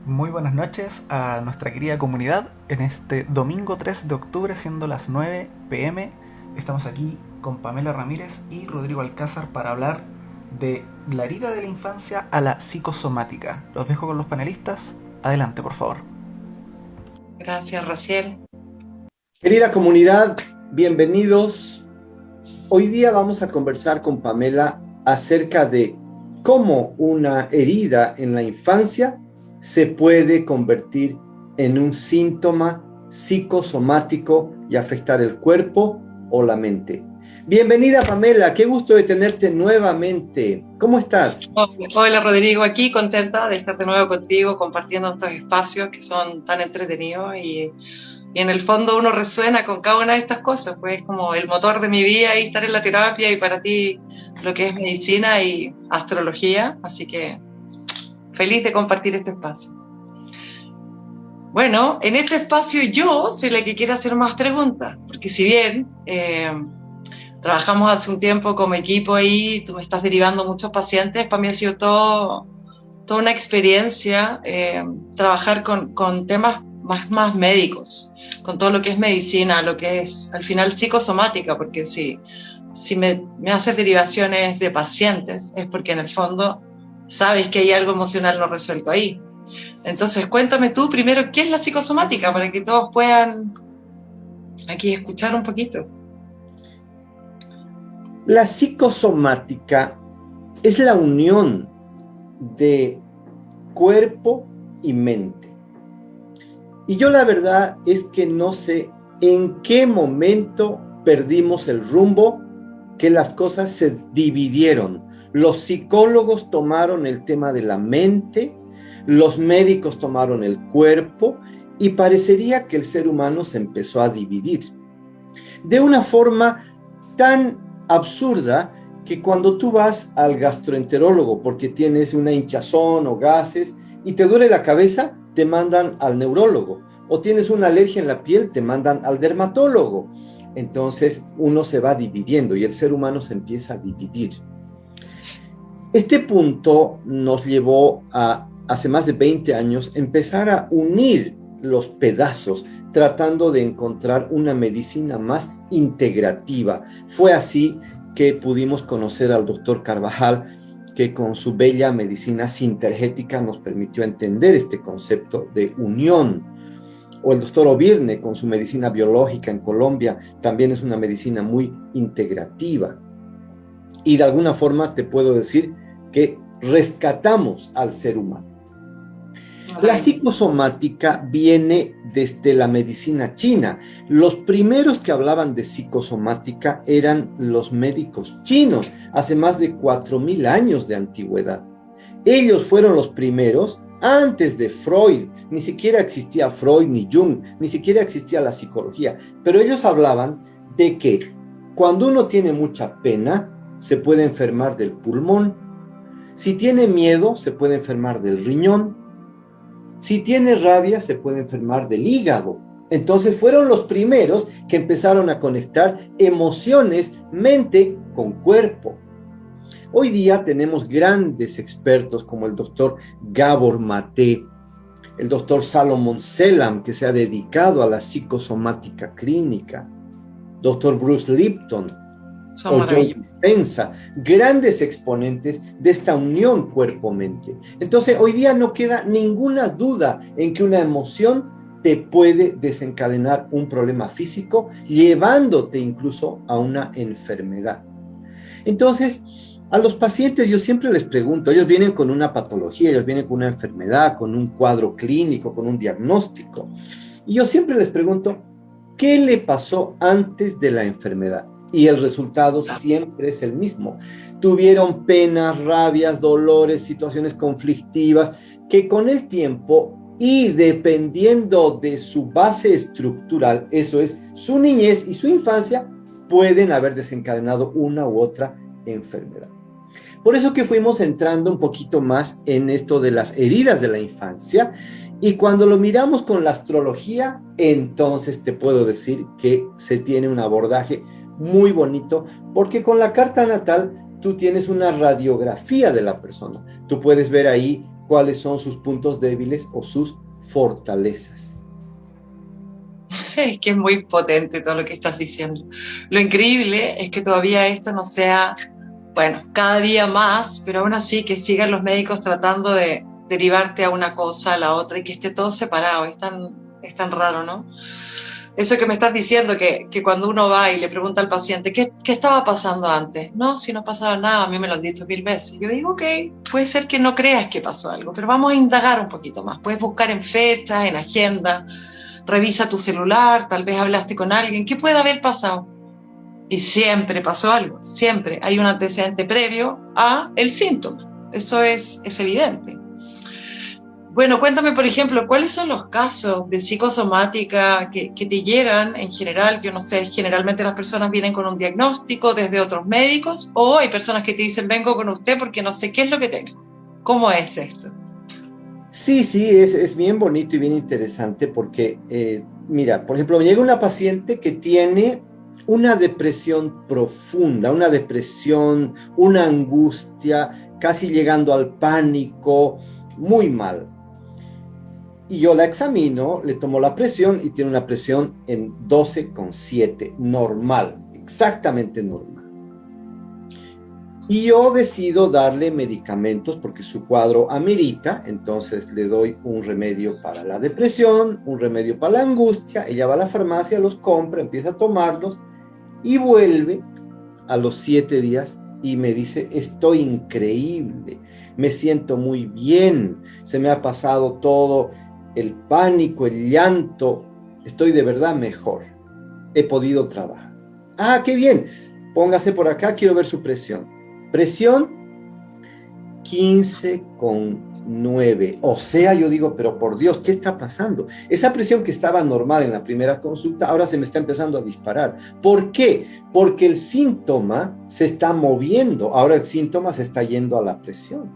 Muy buenas noches a nuestra querida comunidad. En este domingo 3 de octubre, siendo las 9 p.m., estamos aquí con Pamela Ramírez y Rodrigo Alcázar para hablar de la herida de la infancia a la psicosomática. Los dejo con los panelistas. Adelante, por favor. Gracias, Raciel. Querida comunidad, bienvenidos. Hoy día vamos a conversar con Pamela acerca de cómo una herida en la infancia se puede convertir en un síntoma psicosomático y afectar el cuerpo o la mente. Bienvenida, Pamela, qué gusto de tenerte nuevamente. ¿Cómo estás? Hola, Rodrigo, aquí contenta de estar de nuevo contigo, compartiendo estos espacios que son tan entretenidos y en el fondo uno resuena con cada una de estas cosas, pues es como el motor de mi vida y estar en la terapia, y para ti lo que es medicina y astrología, así que feliz de compartir este espacio. Bueno, en este espacio yo soy la que quiere hacer más preguntas, porque si bien trabajamos hace un tiempo como equipo ahí, tú me estás derivando muchos pacientes, para mí ha sido toda una experiencia trabajar con temas más médicos, con todo lo que es medicina, lo que es al final psicosomática, porque si me haces derivaciones de pacientes es porque en el fondo sabes que hay algo emocional no resuelto ahí. Entonces cuéntame tú primero qué es la psicosomática para que todos puedan aquí escuchar un poquito. La psicosomática es la unión de cuerpo y mente. Y yo la verdad es que no sé en qué momento perdimos el rumbo, que las cosas se dividieron. Los psicólogos tomaron el tema de la mente, los médicos tomaron el cuerpo y parecería que el ser humano se empezó a dividir. De una forma tan absurda que cuando tú vas al gastroenterólogo porque tienes una hinchazón o gases y te duele la cabeza, te mandan al neurólogo, o tienes una alergia en la piel, te mandan al dermatólogo. Entonces uno se va dividiendo y el ser humano se empieza a dividir. Este punto nos llevó a, hace más de 20 años, empezar a unir los pedazos, tratando de encontrar una medicina más integrativa. Fue así que pudimos conocer al doctor Carvajal, que con su bella medicina sintergética nos permitió entender este concepto de unión. O el doctor Obirne con su medicina biológica en Colombia, también es una medicina muy integrativa. Y de alguna forma te puedo decir que rescatamos al ser humano. La psicosomática viene desde la medicina china. Los primeros que hablaban de psicosomática eran los médicos chinos, hace más de 4000 años de antigüedad. Ellos fueron los primeros, antes de Freud. Ni siquiera existía Freud ni Jung, ni siquiera existía la psicología, pero ellos hablaban de que cuando uno tiene mucha pena, se puede enfermar del pulmón. Si tiene miedo, se puede enfermar del riñón. Si tiene rabia, se puede enfermar del hígado. Entonces fueron los primeros que empezaron a conectar emociones, mente con cuerpo. Hoy día tenemos grandes expertos como el doctor Gabor Maté, el doctor Salomon Selam, que se ha dedicado a la psicosomática clínica, doctor Bruce Lipton, o Joe Dispenza, grandes exponentes de esta unión cuerpo-mente. Entonces, hoy día no queda ninguna duda en que una emoción te puede desencadenar un problema físico, llevándote incluso a una enfermedad. Entonces, a los pacientes yo siempre les pregunto, ellos vienen con una patología, ellos vienen con una enfermedad, con un cuadro clínico, con un diagnóstico. Y yo siempre les pregunto, ¿qué le pasó antes de la enfermedad? Y el resultado siempre es el mismo. Tuvieron penas, rabias, dolores, situaciones conflictivas que con el tiempo y dependiendo de su base estructural, eso es su niñez y su infancia, pueden haber desencadenado una u otra enfermedad. Por eso que fuimos entrando un poquito más en esto de las heridas de la infancia, y cuando lo miramos con la astrología, entonces te puedo decir que se tiene un abordaje muy bonito, porque con la carta natal tú tienes una radiografía de la persona. Tú puedes ver ahí cuáles son sus puntos débiles o sus fortalezas. Es que es muy potente todo lo que estás diciendo. Lo increíble es que todavía esto no sea, bueno, cada día más, pero aún así que sigan los médicos tratando de derivarte a una cosa, a la otra, y que esté todo separado. Es tan raro, ¿no? Eso que me estás diciendo, que cuando uno va y le pregunta al paciente, ¿qué estaba pasando antes? No, si no pasaba nada, a mí me lo han dicho 1000 veces. Yo digo, ok, puede ser que no creas que pasó algo, pero vamos a indagar un poquito más. Puedes buscar en fechas, en agenda, revisa tu celular, tal vez hablaste con alguien, ¿qué puede haber pasado? Y siempre pasó algo, siempre hay un antecedente previo a el síntoma. Eso es evidente. Bueno, cuéntame, por ejemplo, ¿cuáles son los casos de psicosomática que te llegan en general? Yo no sé, generalmente las personas vienen con un diagnóstico desde otros médicos, o hay personas que te dicen, vengo con usted porque no sé qué es lo que tengo. ¿Cómo es esto? Sí, es bien bonito y bien interesante porque, mira, por ejemplo, me llega una paciente que tiene una depresión profunda, una depresión, una angustia, casi llegando al pánico, muy mal. Y yo la examino, le tomo la presión y tiene una presión en 12,7, normal, exactamente normal. Y yo decido darle medicamentos porque su cuadro amerita, entonces le doy un remedio para la depresión, un remedio para la angustia, ella va a la farmacia, los compra, empieza a tomarlos y vuelve a los 7 días y me dice, estoy increíble, me siento muy bien, se me ha pasado todo el pánico, el llanto, estoy de verdad mejor, he podido trabajar. Ah, qué bien, póngase por acá, quiero ver su presión. Presión 15,9. O sea, yo digo, pero por Dios, ¿qué está pasando? Esa presión que estaba normal en la primera consulta, ahora se me está empezando a disparar. ¿Por qué? Porque el síntoma se está moviendo. Ahora el síntoma se está yendo a la presión.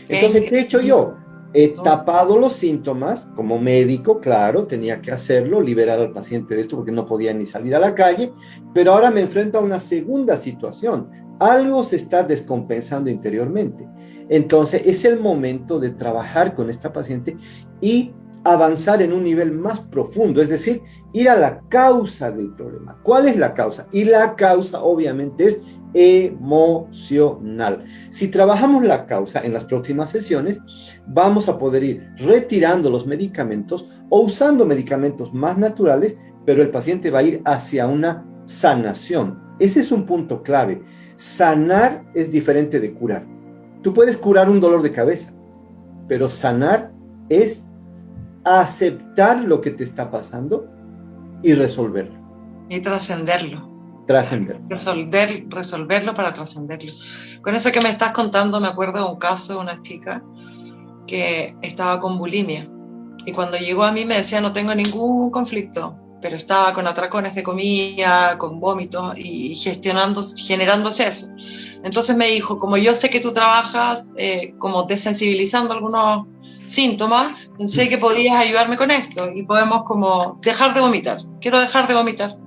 Entonces, ¿qué he hecho yo? He tapado los síntomas como médico, claro, tenía que hacerlo, liberar al paciente de esto porque no podía ni salir a la calle, pero ahora me enfrento a una segunda situación. Algo se está descompensando interiormente. Entonces, es el momento de trabajar con esta paciente y avanzar en un nivel más profundo, es decir, ir a la causa del problema. ¿Cuál es la causa? Y la causa, obviamente, es emocional. Si trabajamos la causa en las próximas sesiones, vamos a poder ir retirando los medicamentos o usando medicamentos más naturales, pero el paciente va a ir hacia una sanación. Ese es un punto clave. Sanar es diferente de curar. Tú puedes curar un dolor de cabeza, pero sanar es aceptar lo que te está pasando y resolverlo. Y trascenderlo. Resolverlo para trascenderlo. Con eso que me estás contando, me acuerdo de un caso de una chica que estaba con bulimia. Y cuando llegó a mí me decía, no tengo ningún conflicto, pero estaba con atracones de comida, con vómitos y generándose eso. Entonces me dijo, como yo sé que tú trabajas como desensibilizando algunos síntomas, pensé que podías ayudarme con esto y podemos como dejar de vomitar. Quiero dejar de vomitar.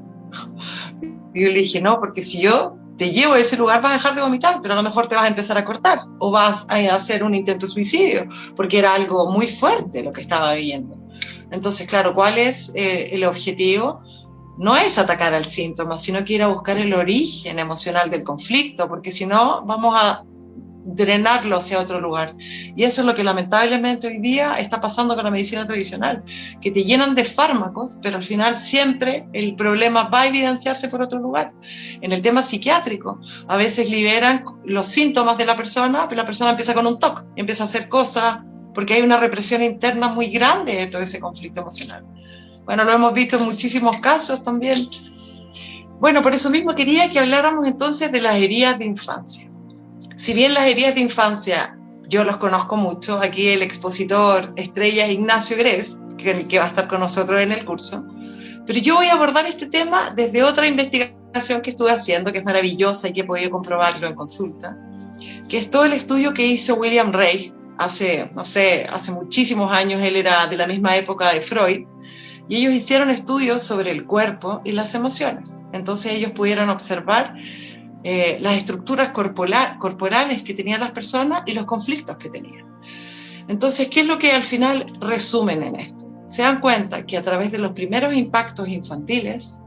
Y yo le dije, no, porque si yo te llevo a ese lugar vas a dejar de vomitar, pero a lo mejor te vas a empezar a cortar o vas a hacer un intento de suicidio, porque era algo muy fuerte lo que estaba viviendo. Entonces, claro, ¿cuál es el objetivo? No es atacar al síntoma, sino que ir a buscar el origen emocional del conflicto, porque si no, vamos a drenarlo hacia otro lugar. Y eso es lo que lamentablemente hoy día está pasando con la medicina tradicional, que te llenan de fármacos, pero al final siempre el problema va a evidenciarse por otro lugar. En el tema psiquiátrico, a veces liberan los síntomas de la persona, pero la persona empieza con un TOC, empieza a hacer cosas, porque hay una represión interna muy grande de todo ese conflicto emocional. Bueno, lo hemos visto en muchísimos casos también. Bueno, por eso mismo quería que habláramos entonces de las heridas de infancia. Si bien las heridas de infancia yo los conozco mucho, aquí el expositor estrella es Ignacio Grez, que va a estar con nosotros en el curso, pero yo voy a abordar este tema desde otra investigación que estuve haciendo, que es maravillosa y que he podido comprobarlo en consulta, que es todo el estudio que hizo William Reich hace muchísimos años. Él era de la misma época de Freud, y ellos hicieron estudios sobre el cuerpo y las emociones. Entonces ellos pudieron observar las estructuras corporales que tenían las personas y los conflictos que tenían. Entonces, ¿qué es lo que al final resumen en esto? Se dan cuenta que a través de los primeros impactos infantiles,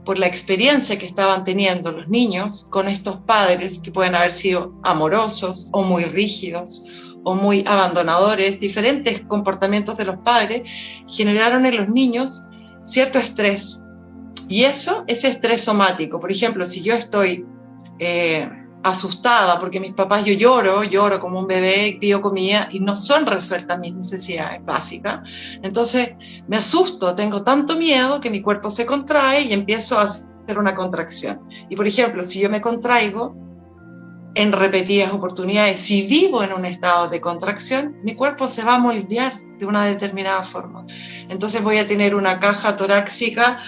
por la experiencia que estaban teniendo los niños con estos padres que pueden haber sido amorosos o muy rígidos o muy abandonadores, diferentes comportamientos de los padres, generaron en los niños cierto estrés. Y ese estrés somático, por ejemplo, si yo estoy asustada porque mis papás, yo lloro como un bebé, pido comida y no son resueltas mis necesidades básicas, entonces me asusto, tengo tanto miedo que mi cuerpo se contrae y empiezo a hacer una contracción. Y por ejemplo, si yo me contraigo en repetidas oportunidades, si vivo en un estado de contracción, mi cuerpo se va a moldear de una determinada forma. Entonces voy a tener una caja torácica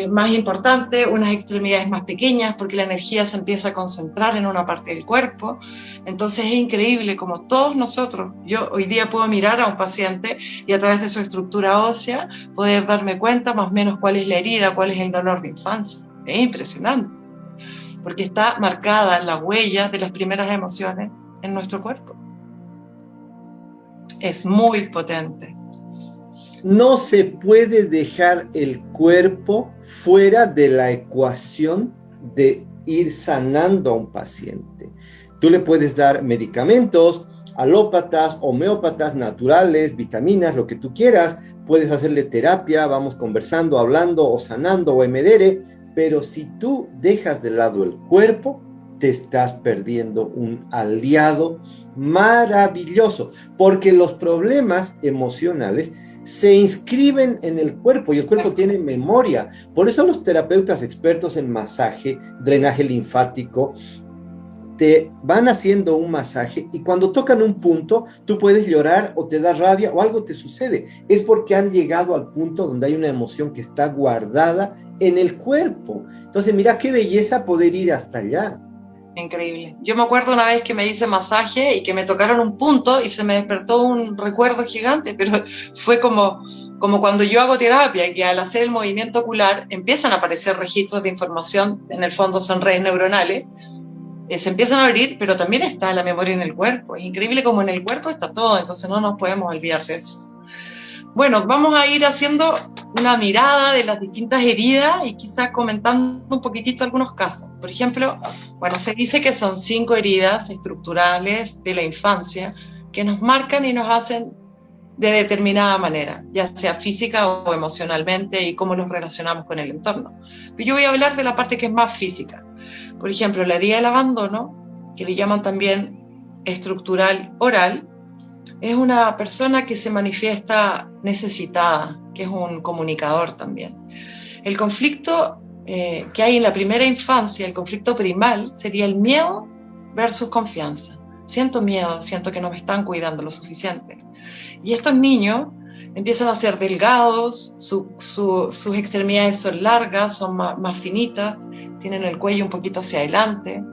más importante, unas extremidades más pequeñas, porque la energía se empieza a concentrar en una parte del cuerpo. Entonces es increíble como todos nosotros, yo hoy día puedo mirar a un paciente y a través de su estructura ósea poder darme cuenta más o menos cuál es la herida, cuál es el dolor de infancia. Es impresionante, porque está marcada la huella de las primeras emociones en nuestro cuerpo. Es muy potente. No se puede dejar el cuerpo fuera de la ecuación de ir sanando a un paciente. Tú le puedes dar medicamentos, alópatas, homeópatas, naturales, vitaminas, lo que tú quieras. Puedes hacerle terapia, vamos conversando, hablando o sanando o emedere, pero si tú dejas de lado el cuerpo, te estás perdiendo un aliado maravilloso, porque los problemas emocionales se inscriben en el cuerpo y el cuerpo tiene memoria. Por eso los terapeutas expertos en masaje, drenaje linfático, te van haciendo un masaje y cuando tocan un punto, tú puedes llorar o te da rabia o algo te sucede. Es porque han llegado al punto donde hay una emoción que está guardada en el cuerpo. Entonces, mira qué belleza poder ir hasta allá. Increíble. Yo me acuerdo una vez que me hice masaje y que me tocaron un punto y se me despertó un recuerdo gigante, pero fue como cuando yo hago terapia, que al hacer el movimiento ocular empiezan a aparecer registros de información, en el fondo son redes neuronales, se empiezan a abrir, pero también está la memoria en el cuerpo. Es increíble como en el cuerpo está todo, entonces no nos podemos olvidar de eso. Bueno, vamos a ir haciendo una mirada de las distintas heridas y quizás comentando un poquitito algunos casos. Por ejemplo, bueno, se dice que son 5 heridas estructurales de la infancia que nos marcan y nos hacen de determinada manera, ya sea física o emocionalmente, y cómo los relacionamos con el entorno. Pero yo voy a hablar de la parte que es más física. Por ejemplo, la herida del abandono, que le llaman también estructural oral, es una persona que se manifiesta necesitada, que es un comunicador también. El conflicto que hay en la primera infancia, el conflicto primal, sería el miedo versus confianza. Siento miedo, siento que no me están cuidando lo suficiente. Y estos niños empiezan a ser delgados, sus extremidades son largas, son más finitas, tienen el cuello un poquito hacia adelante.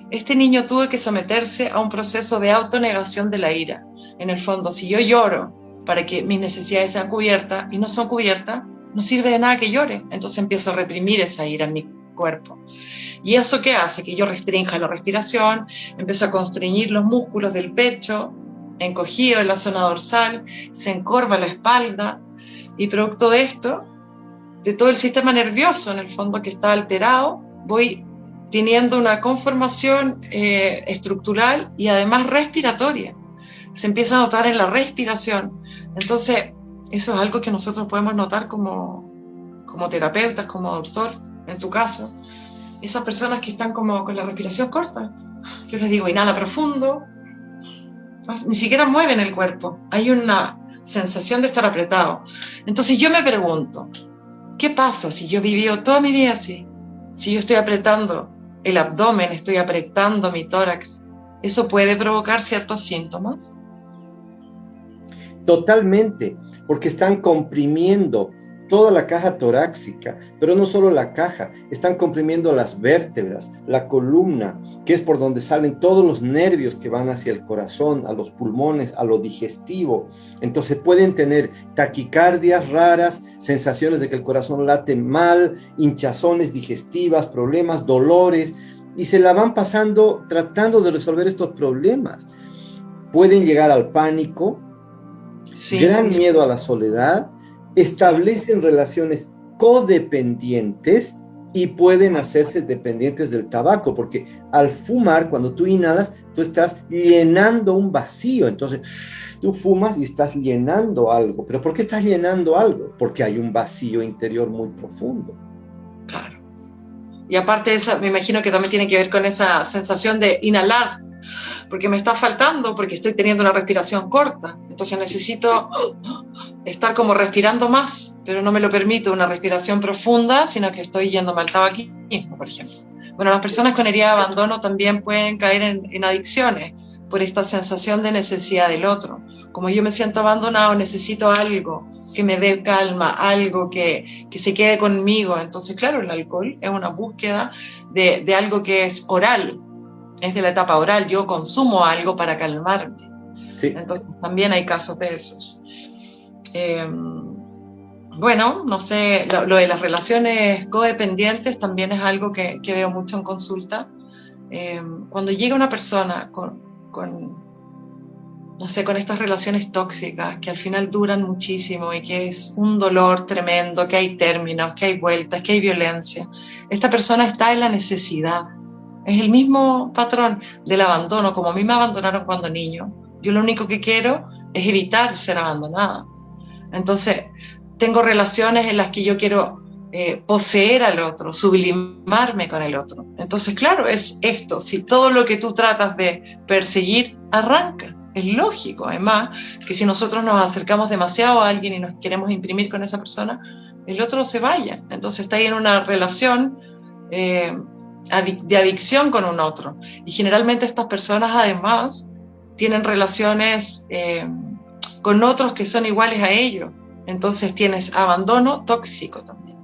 Este niño tuvo que someterse a un proceso de autonegación de la ira. En el fondo, si yo lloro para que mis necesidades sean cubiertas y no son cubiertas, no sirve de nada que llore. Entonces empiezo a reprimir esa ira en mi cuerpo. ¿Y eso qué hace? Que yo restrinja la respiración, empiezo a constreñir los músculos del pecho, encogido en la zona dorsal, se encorva la espalda, y producto de esto, de todo el sistema nervioso en el fondo que está alterado, voy teniendo una conformación estructural y además respiratoria. Se empieza a notar en la respiración. Entonces, eso es algo que nosotros podemos notar como terapeutas, como doctor, en tu caso. Esas personas que están como con la respiración corta. Yo les digo, inhala profundo. Ni siquiera mueven el cuerpo. Hay una sensación de estar apretado. Entonces yo me pregunto, ¿qué pasa si yo he vivido toda mi vida así? Si yo estoy apretando el abdomen, estoy apretando mi tórax, ¿eso puede provocar ciertos síntomas? Totalmente, porque están comprimiendo toda la caja torácica, pero no solo la caja, están comprimiendo las vértebras, la columna, que es por donde salen todos los nervios que van hacia el corazón, a los pulmones, a lo digestivo. Entonces pueden tener taquicardias raras, sensaciones de que el corazón late mal, hinchazones digestivas, problemas, dolores, y se la van pasando tratando de resolver estos problemas. pueden llegar al pánico, Sí, gran miedo a la soledad, establecen relaciones codependientes y pueden hacerse dependientes del tabaco, porque al fumar, cuando tú inhalas, tú estás llenando un vacío. Entonces, tú fumas y estás llenando algo. ¿Pero por qué estás llenando algo? Porque hay un vacío interior muy profundo. claro. Y aparte de eso, me imagino que también tiene que ver con esa sensación de inhalar, porque me está faltando, porque estoy teniendo una respiración corta. Entonces necesito estar como respirando más, pero no me lo permito una respiración profunda, sino que estoy yéndome al tabaquismo, por ejemplo. Bueno, las personas con herida de abandono también pueden caer en adicciones por esta sensación de necesidad del otro. Como yo me siento abandonado, necesito algo que me dé calma, algo que se quede conmigo. Entonces, claro, el alcohol es una búsqueda de algo que es oral, es de la etapa oral. Yo consumo algo para calmarme. Sí. Entonces, también hay casos de esos. Bueno, no sé, lo de las relaciones codependientes también es algo que veo mucho en consulta. Cuando llega una persona no sé, con estas relaciones tóxicas que al final duran muchísimo y que es un dolor tremendo, que hay términos, que hay vueltas, que hay violencia, esta persona está en la necesidad. Es el mismo patrón del abandono, como a mí me abandonaron cuando niño. Yo lo único que quiero es evitar ser abandonada. Entonces, tengo relaciones en las que yo quiero poseer al otro, sublimarme con el otro. Entonces, claro, es esto. Si todo lo que tú tratas de perseguir arranca, es lógico. Además, que si nosotros nos acercamos demasiado a alguien y nos queremos imprimir con esa persona, el otro se vaya. Entonces, está ahí en una relación de adicción con un otro. Y generalmente estas personas, además, tienen relaciones con otros que son iguales a ellos. Entonces tienes abandono tóxico también.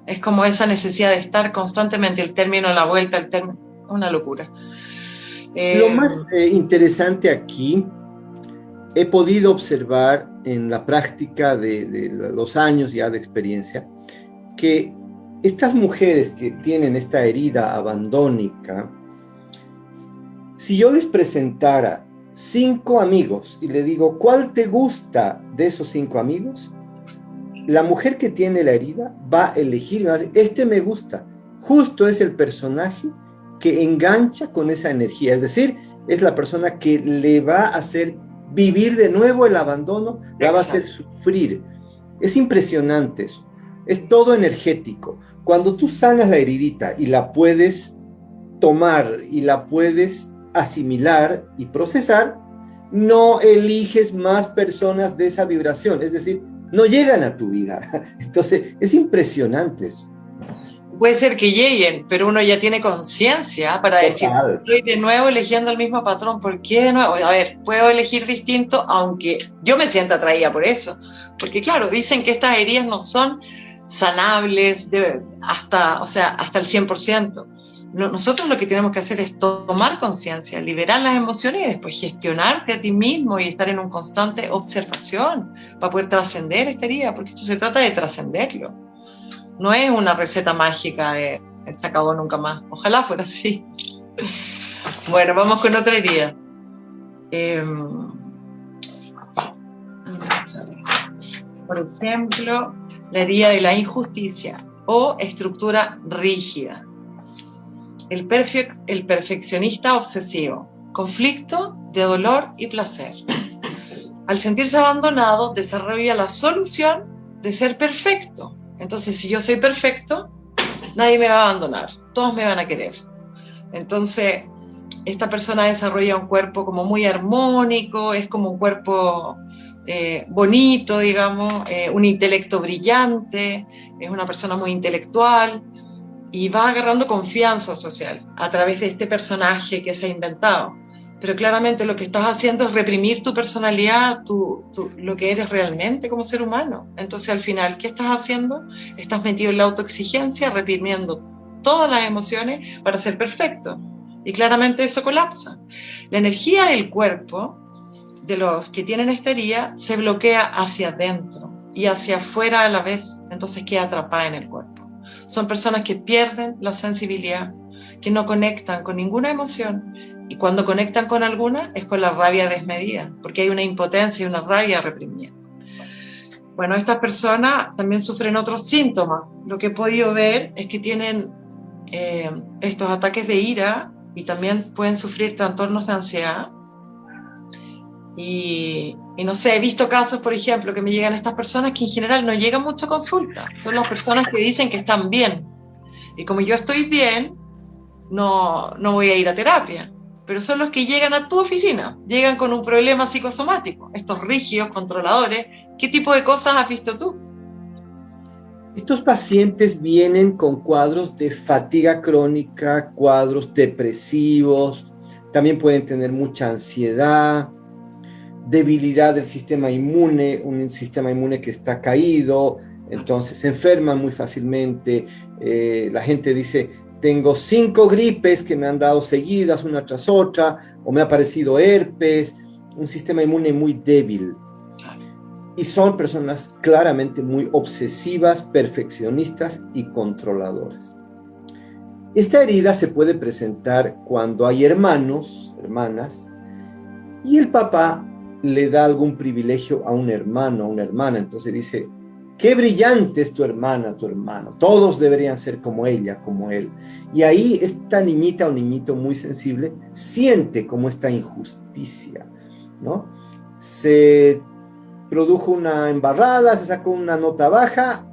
Es como esa necesidad de estar constantemente, el término, la vuelta, el término, una locura. Lo más interesante aquí, he podido observar en la práctica de los años ya de experiencia, que estas mujeres que tienen esta herida abandónica, si yo les presentara 5 amigos y le digo, ¿cuál te gusta de esos 5 amigos? La mujer que tiene la herida va a elegir, va a decir, este me gusta. Justo es el personaje que engancha con esa energía, es decir, es la persona que le va a hacer vivir de nuevo el abandono, la va a hacer sufrir. Es impresionante eso, es todo energético. Cuando tú sanas la heridita y la puedes tomar y la puedes asimilar y procesar, no eliges más personas de esa vibración, es decir, no llegan a tu vida. Entonces, es impresionante eso. Puede ser que lleguen, pero uno ya tiene conciencia para decir, estoy de nuevo eligiendo el mismo patrón. ¿Por qué de nuevo? A ver, puedo elegir distinto, aunque yo me sienta atraída por eso. Porque claro, dicen que estas heridas no son sanables hasta el 100%. Nosotros lo que tenemos que hacer es tomar conciencia, liberar las emociones y después gestionarte a ti mismo y estar en una constante observación para poder trascender esta herida, porque esto se trata de trascenderlo. No es una receta mágica de se acabó nunca más. Ojalá fuera así. Bueno, vamos con otra herida. Por ejemplo, la herida de la injusticia o estructura rígida. El perfeccionista obsesivo. Conflicto de dolor y placer. Al sentirse abandonado, desarrolla la solución de ser perfecto. Entonces, si yo soy perfecto, nadie me va a abandonar, todos me van a querer. Entonces, esta persona desarrolla un cuerpo como muy armónico, es como un cuerpo bonito, digamos, un intelecto brillante, es una persona muy intelectual y va agarrando confianza social a través de este personaje que se ha inventado. Pero claramente lo que estás haciendo es reprimir tu personalidad, lo que eres realmente como ser humano. Entonces al final, ¿qué estás haciendo? Estás metido en la autoexigencia, reprimiendo todas las emociones para ser perfecto. Y claramente eso colapsa. La energía del cuerpo, de los que tienen esta herida, se bloquea hacia adentro y hacia afuera a la vez. Entonces queda atrapada en el cuerpo. Son personas que pierden la sensibilidad, que no conectan con ninguna emoción, Y cuando conectan con alguna es con la rabia desmedida, porque hay una impotencia y una rabia reprimida. Bueno, estas personas también sufren otros síntomas. Lo que he podido ver es que tienen estos ataques de ira y también pueden sufrir trastornos de ansiedad. Y no sé, he visto casos, por ejemplo, que me llegan estas personas que en general no llegan mucho a consulta. Son las personas que dicen que están bien. Y como yo estoy bien, no voy a ir a terapia. Pero son los que llegan a tu oficina, llegan con un problema psicosomático, estos rígidos, controladores. ¿Qué tipo de cosas has visto tú? Estos pacientes vienen con cuadros de fatiga crónica, cuadros depresivos, también pueden tener mucha ansiedad, debilidad del sistema inmune, un sistema inmune que está caído, entonces se enferman muy fácilmente. La gente dice, tengo 5 gripes que me han dado seguidas una tras otra, o me ha aparecido herpes, un sistema inmune muy débil. Y son personas claramente muy obsesivas, perfeccionistas y controladoras. Esta herida se puede presentar cuando hay hermanos, hermanas, y el papá le da algún privilegio a un hermano, a una hermana. Entonces dice, qué brillante es tu hermana, tu hermano. Todos deberían ser como ella, como él. Y ahí esta niñita o niñito muy sensible siente como esta injusticia, ¿no? Se produjo una embarrada, se sacó una nota baja,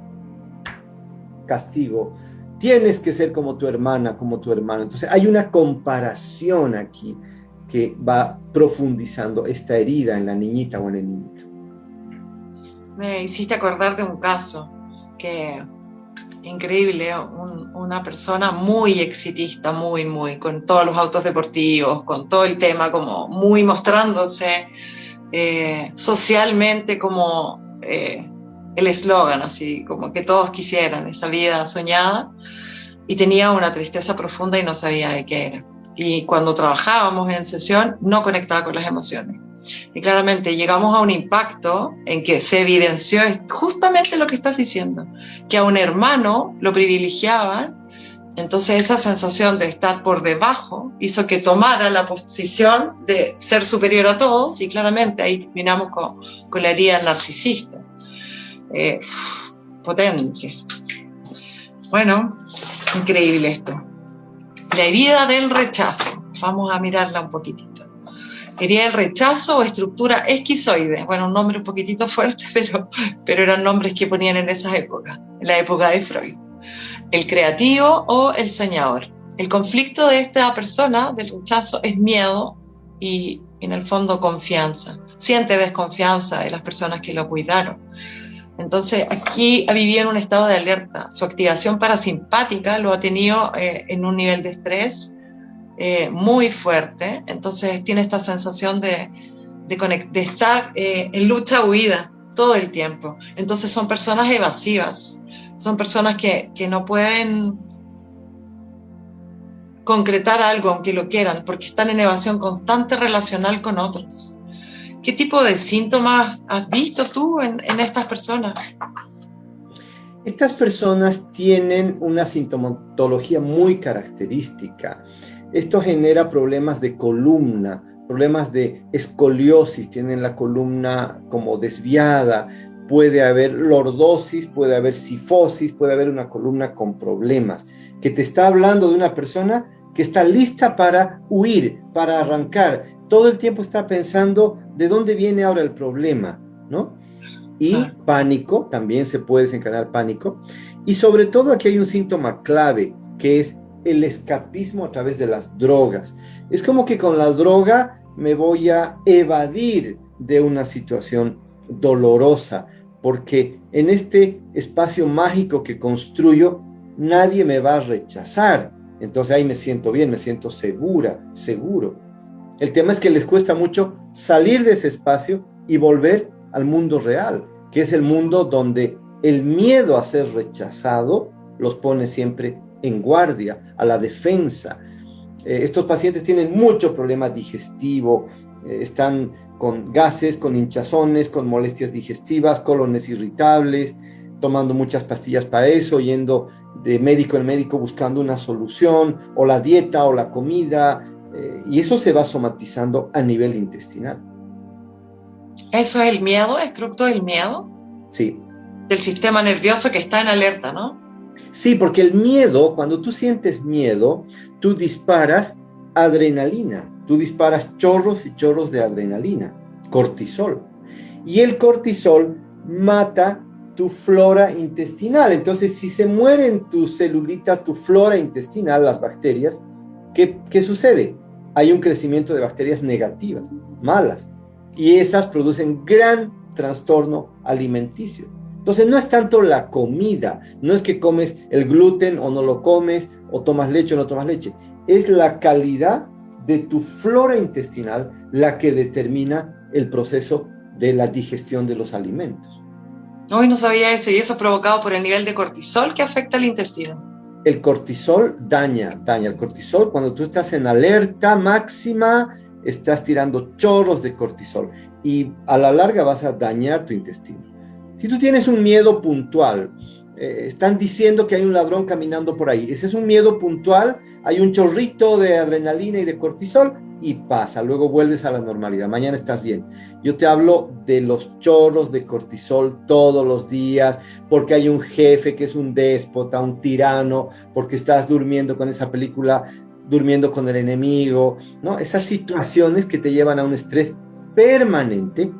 castigo. Tienes que ser como tu hermana, como tu hermano. Entonces hay una comparación aquí que va profundizando esta herida en la niñita o en el niñito. Me hiciste acordar de un caso que increíble, una persona muy exitista, muy, con todos los autos deportivos, con todo el tema, como muy mostrándose socialmente como el eslogan, así como que todos quisieran esa vida soñada, y tenía una tristeza profunda y no sabía de qué era. Y cuando trabajábamos en sesión no conectaba con las emociones. Y claramente llegamos a un impacto en que se evidenció justamente lo que estás diciendo, que a un hermano lo privilegiaban. Entonces esa sensación de estar por debajo hizo que tomara la posición de ser superior a todos, y claramente ahí terminamos con la herida narcisista. Potente. Bueno, increíble esto. La herida del rechazo. Vamos a mirarla un poquitito. Herida del rechazo o estructura esquizoide. Bueno, un nombre un poquitito fuerte, pero eran nombres que ponían en esas épocas, en la época de Freud. El creativo o el soñador. El conflicto de esta persona del rechazo es miedo y, en el fondo, confianza. Siente desconfianza de las personas que lo cuidaron. Entonces, aquí ha vivido en un estado de alerta. Su activación parasimpática lo ha tenido en un nivel de estrés muy fuerte. Entonces, tiene esta sensación de estar en lucha-huida todo el tiempo. Entonces, son personas evasivas. Son personas que no pueden concretar algo aunque lo quieran, porque están en evasión constante relacional con otros. ¿Qué tipo de síntomas has visto tú en estas personas? Estas personas tienen una sintomatología muy característica. Esto genera problemas de columna, problemas de escoliosis, tienen la columna como desviada, puede haber lordosis, puede haber cifosis, puede haber una columna con problemas, que te está hablando de una persona que está lista para huir, para arrancar. Todo el tiempo está pensando de dónde viene ahora el problema, ¿no? Y pánico, también se puede desencadenar pánico. Y sobre todo aquí hay un síntoma clave, que es el escapismo a través de las drogas. Es como que con la droga me voy a evadir de una situación dolorosa, porque en este espacio mágico que construyo, nadie me va a rechazar. Entonces ahí me siento bien, me siento segura, seguro. El tema es que les cuesta mucho salir de ese espacio y volver al mundo real, que es el mundo donde el miedo a ser rechazado los pone siempre en guardia, a la defensa. Estos pacientes tienen mucho problema digestivo, están con gases, con hinchazones, con molestias digestivas, colones irritables, tomando muchas pastillas para eso, yendo de médico en médico buscando una solución, o la dieta o la comida, Y eso se va somatizando a nivel intestinal. ¿Eso es el miedo? ¿Es producto del miedo? Sí. Del sistema nervioso que está en alerta, ¿no? Sí, porque el miedo, cuando tú sientes miedo, tú disparas adrenalina, tú disparas chorros y chorros de adrenalina, cortisol. Y el cortisol mata tu flora intestinal. Entonces, si se mueren tus celulitas, tu flora intestinal, las bacterias, ¿qué sucede? Hay un crecimiento de bacterias negativas, malas, y esas producen gran trastorno alimenticio. Entonces, no es tanto la comida, no es que comes el gluten o no lo comes, o tomas leche o no tomas leche, es la calidad de tu flora intestinal la que determina el proceso de la digestión de los alimentos. Hoy no sabía eso, y eso es provocado por el nivel de cortisol que afecta al intestino. El cortisol daña el cortisol. Cuando tú estás en alerta máxima, estás tirando chorros de cortisol y a la larga vas a dañar tu intestino. Si tú tienes un miedo puntual, están diciendo que hay un ladrón caminando por ahí, ese es un miedo puntual, hay un chorrito de adrenalina y de cortisol y pasa, luego vuelves a la normalidad, mañana estás bien. Yo te hablo de los chorros de cortisol todos los días, porque hay un jefe que es un déspota, un tirano, porque estás durmiendo con esa película, durmiendo con el enemigo, ¿no? Esas situaciones que te llevan a un estrés permanente,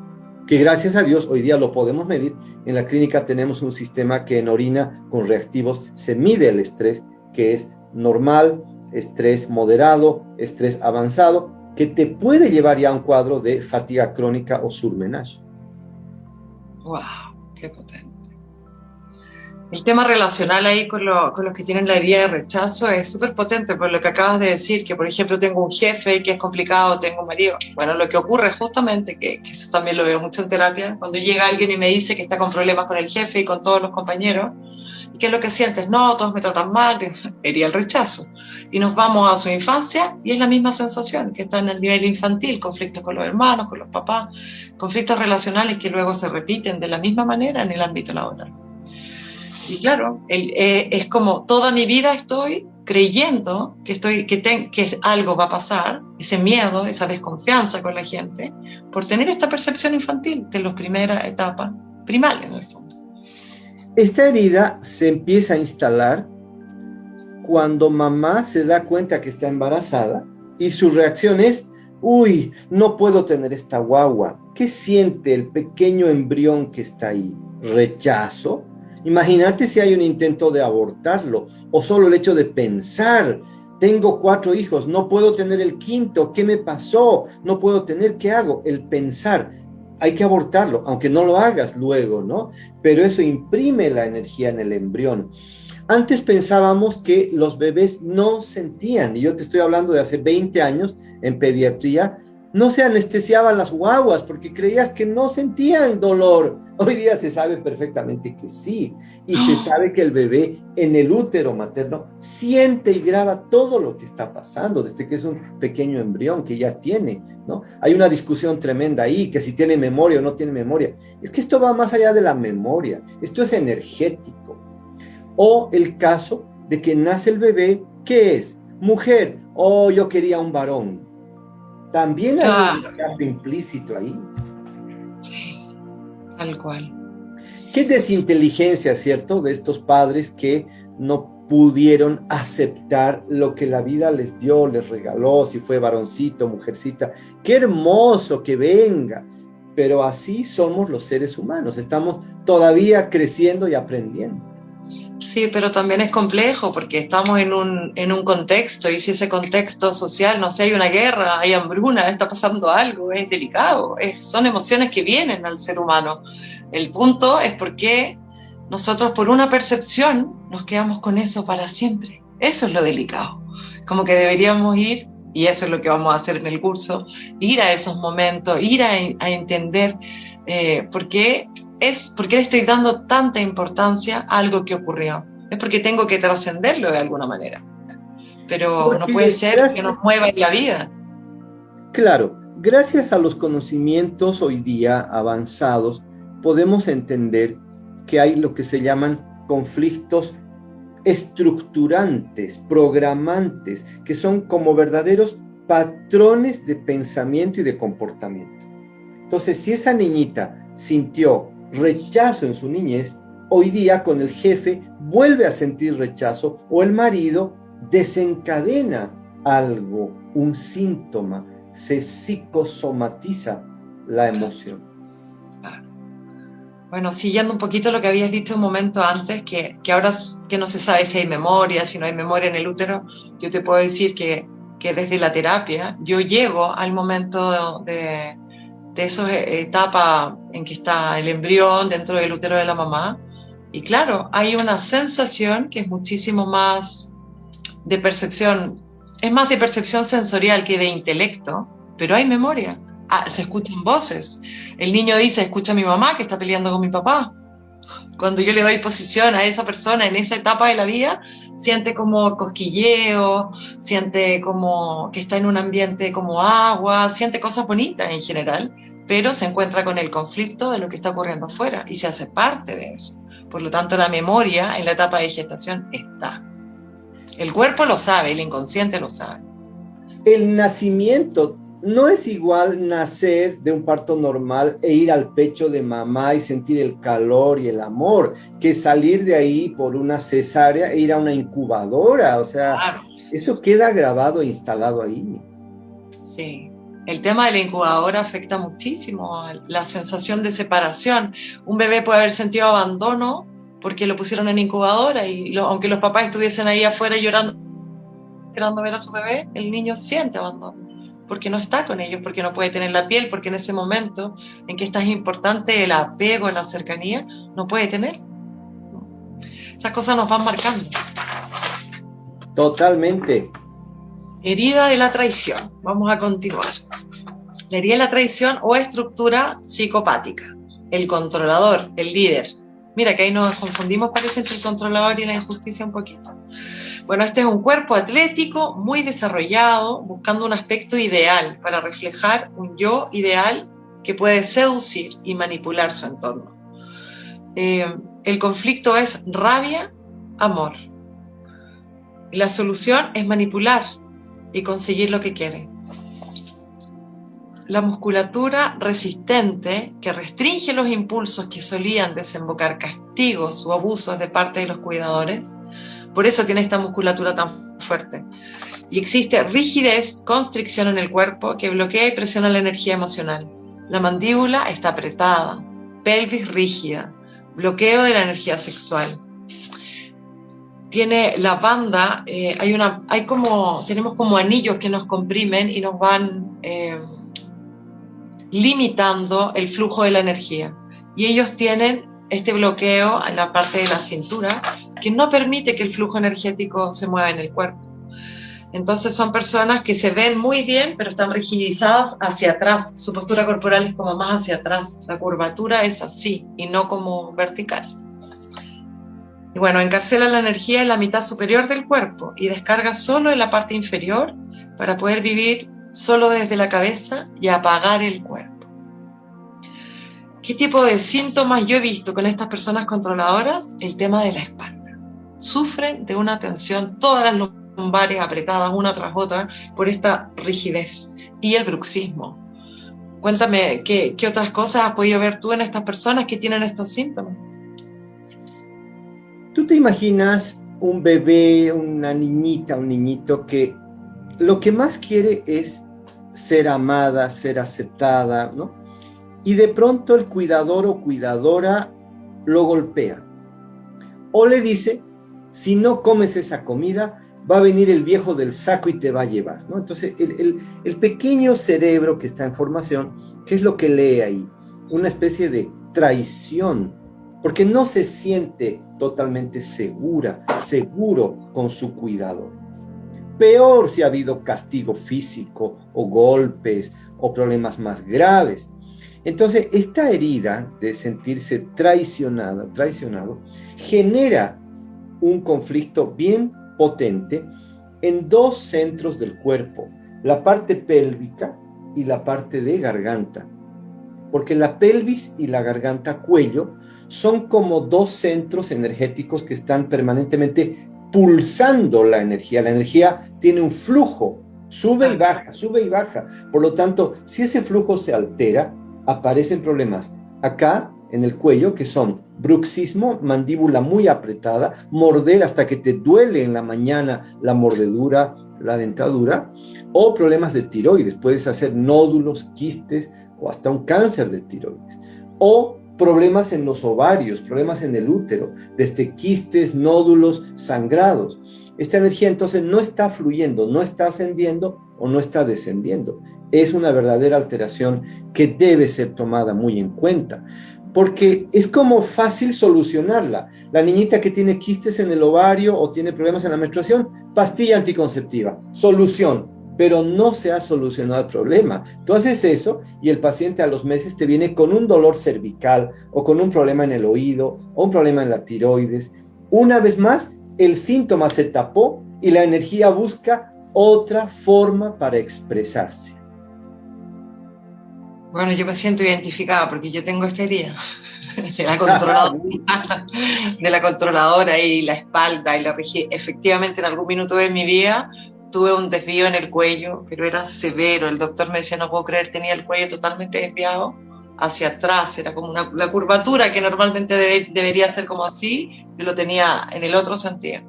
que gracias a Dios hoy día lo podemos medir. En la clínica tenemos un sistema que en orina con reactivos se mide el estrés, que es normal, estrés moderado, estrés avanzado, que te puede llevar ya a un cuadro de fatiga crónica o surmenage. ¡Wow! ¡Qué potente! El tema relacional ahí con los que tienen la herida de rechazo es súper potente, por lo que acabas de decir, que por ejemplo tengo un jefe que es complicado, tengo un marido. Bueno, lo que ocurre justamente, que eso también lo veo mucho en terapia, cuando llega alguien y me dice que está con problemas con el jefe y con todos los compañeros, ¿y qué es lo que sientes? No, todos me tratan mal, herida el rechazo. Y nos vamos a su infancia y es la misma sensación, que está en el nivel infantil, conflictos con los hermanos, con los papás, conflictos relacionales que luego se repiten de la misma manera en el ámbito laboral. Y claro, es como toda mi vida estoy creyendo que algo va a pasar, ese miedo, esa desconfianza con la gente, por tener esta percepción infantil de las primeras etapas primales en el fondo. Esta herida se empieza a instalar cuando mamá se da cuenta que está embarazada y su reacción es: uy, no puedo tener esta guagua. ¿Qué siente el pequeño embrión que está ahí? ¿Rechazo? Imagínate si hay un intento de abortarlo, o solo el hecho de pensar: tengo 4 hijos, no puedo tener el quinto, ¿qué me pasó? No puedo tener, ¿qué hago? El pensar, hay que abortarlo, aunque no lo hagas luego, ¿no? Pero eso imprime la energía en el embrión. Antes pensábamos que los bebés no sentían, y yo te estoy hablando de hace 20 años en pediatría, no se anestesiaban las guaguas porque creías que no sentían dolor. Hoy día se sabe perfectamente que sí, y se sabe que el bebé en el útero materno siente y graba todo lo que está pasando, desde que es un pequeño embrión que ya tiene, ¿no? Hay una discusión tremenda ahí, que si tiene memoria o no tiene memoria. Es que esto va más allá de la memoria, esto es energético. O el caso de que nace el bebé, ¿qué es? Mujer, yo quería un varón. También hay un caso implícito ahí. Sí, tal cual. Qué desinteligencia, ¿cierto? De estos padres que no pudieron aceptar lo que la vida les dio, les regaló, si fue varoncito, mujercita. Qué hermoso que venga. Pero así somos los seres humanos. Estamos todavía creciendo y aprendiendo. Sí, pero también es complejo porque estamos en un contexto, y si ese contexto social, no sé, hay una guerra, hay hambruna, está pasando algo, es delicado, son emociones que vienen al ser humano. El punto es por qué nosotros por una percepción nos quedamos con eso para siempre. Eso es lo delicado. Como que deberíamos ir, y eso es lo que vamos a hacer en el curso, ir a esos momentos, ir a entender por qué le estoy dando tanta importancia a algo que ocurrió. Es porque tengo que trascenderlo de alguna manera. Pero no puede ser que nos mueva en la vida. Claro, gracias a los conocimientos hoy día avanzados, podemos entender que hay lo que se llaman conflictos estructurantes, programantes, que son como verdaderos patrones de pensamiento y de comportamiento. Entonces, si esa niñita sintió rechazo en su niñez, hoy día con el jefe vuelve a sentir rechazo, o el marido desencadena algo, un síntoma, se psicosomatiza la emoción. Bueno, siguiendo un poquito lo que habías dicho un momento antes, que ahora que no se sabe si hay memoria, si no hay memoria en el útero, yo te puedo decir que desde la terapia yo llego al momento de esa etapa en que está el embrión dentro del útero de la mamá, y claro, hay una sensación que es muchísimo más de percepción, es más de percepción sensorial que de intelecto, pero hay memoria. Se escuchan voces. El niño dice, escucha a mi mamá que está peleando con mi papá. Cuando yo le doy posición a esa persona en esa etapa de la vida, siente como cosquilleo, siente como que está en un ambiente como agua, siente cosas bonitas en general, pero se encuentra con el conflicto de lo que está ocurriendo afuera y se hace parte de eso. Por lo tanto, la memoria en la etapa de gestación está. El cuerpo lo sabe, el inconsciente lo sabe. El nacimiento no es igual nacer de un parto normal e ir al pecho de mamá y sentir el calor y el amor, que salir de ahí por una cesárea e ir a una incubadora. O sea, claro, eso queda grabado e instalado ahí. Sí. El tema de la incubadora afecta muchísimo la sensación de separación. Un bebé puede haber sentido abandono porque lo pusieron en incubadora y aunque los papás estuviesen ahí afuera llorando, esperando ver a su bebé, el niño siente abandono porque no está con ellos, porque no puede tener la piel, porque en ese momento en que es importante el apego, la cercanía, no puede tener. Esas cosas nos van marcando. Totalmente. Herida de la traición. Vamos a continuar. La herida de la traición o estructura psicopática. El controlador, el líder. Mira que ahí nos confundimos, parece, entre el controlador y la injusticia un poquito. Bueno, este es un cuerpo atlético, muy desarrollado, buscando un aspecto ideal para reflejar un yo ideal que puede seducir y manipular su entorno. El conflicto es rabia, amor. Y la solución es manipular y conseguir lo que quiere. La musculatura resistente que restringe los impulsos que solían desembocar castigos o abusos de parte de los cuidadores. Por eso tiene esta musculatura tan fuerte. Y existe rigidez, constricción en el cuerpo que bloquea y presiona la energía emocional. La mandíbula está apretada, pelvis rígida, bloqueo de la energía sexual. Tiene la banda, tenemos como anillos que nos comprimen y nos van limitando el flujo de la energía. Y ellos tienen este bloqueo en la parte de la cintura que no permite que el flujo energético se mueva en el cuerpo. Entonces son personas que se ven muy bien, pero están rigidizadas hacia atrás. Su postura corporal es como más hacia atrás. La curvatura es así y no como vertical. Y bueno, encarcela la energía en la mitad superior del cuerpo y descarga solo en la parte inferior para poder vivir solo desde la cabeza y apagar el cuerpo. ¿Qué tipo de síntomas yo he visto con estas personas controladoras? El tema de la espalda. Sufren de una tensión, todas las lumbares apretadas una tras otra por esta rigidez y el bruxismo. Cuéntame, ¿qué otras cosas has podido ver tú en estas personas que tienen estos síntomas? ¿Tú te imaginas un bebé, una niñita, un niñito que lo que más quiere es ser amada, ser aceptada, ¿no? Y de pronto el cuidador o cuidadora lo golpea o le dice, si no comes esa comida, va a venir el viejo del saco y te va a llevar, ¿no? Entonces, el pequeño cerebro que está en formación, ¿qué es lo que lee ahí? Una especie de traición, porque no se siente totalmente seguro con su cuidador. Peor si ha habido castigo físico o golpes o problemas más graves. Entonces, esta herida de sentirse traicionado, genera un conflicto bien potente en dos centros del cuerpo, la parte pélvica y la parte de garganta, porque la pelvis y la garganta cuello son como dos centros energéticos que están permanentemente pulsando la energía. La energía tiene un flujo Sube y baja, sube y baja. Por lo tanto, si ese flujo se altera, aparecen problemas acá en el cuello, que son bruxismo, mandíbula muy apretada, morder hasta que te duele en la mañana la mordedura, la dentadura, o problemas de tiroides. Puedes hacer nódulos, quistes o hasta un cáncer de tiroides. O problemas en los ovarios, problemas en el útero, desde quistes, nódulos, sangrados. Esta energía entonces no está fluyendo, no está ascendiendo o no está descendiendo. Es una verdadera alteración que debe ser tomada muy en cuenta, porque es como fácil solucionarla. La niñita que tiene quistes en el ovario o tiene problemas en la menstruación, pastilla anticonceptiva, solución, pero no se ha solucionado el problema. Tú haces eso y el paciente a los meses te viene con un dolor cervical o con un problema en el oído o un problema en la tiroides. Una vez más, el síntoma se tapó y la energía busca otra forma para expresarse. Bueno, yo me siento identificada porque yo tengo esta herida de la controladora, de la controladora y la espalda y la rigidez. Efectivamente, en algún minuto de mi vida tuve un desvío en el cuello, pero era severo. El doctor me decía, no puedo creer, tenía el cuello totalmente desviado hacia atrás. Era como la curvatura que normalmente debería ser como así, yo lo tenía en el otro sentido.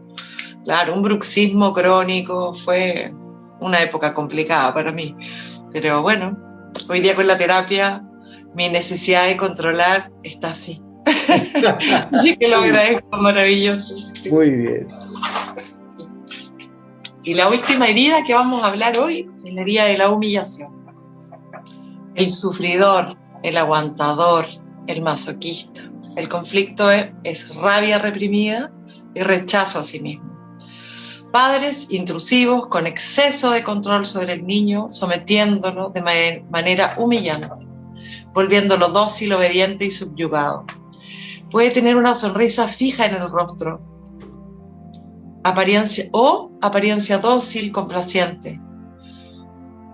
Claro, un bruxismo crónico, fue una época complicada para mí. Pero bueno, hoy día con la terapia, mi necesidad de controlar está así. Así que lo agradezco, maravilloso. Sí. Muy bien. Y la última herida que vamos a hablar hoy es la herida de la humillación. El sufridor, el aguantador, el masoquista. El conflicto es rabia reprimida y rechazo a sí mismo. Padres intrusivos con exceso de control sobre el niño, sometiéndolo de manera humillante, volviéndolo dócil, obediente y subyugado. Puede tener una sonrisa fija en el rostro, apariencia dócil, complaciente.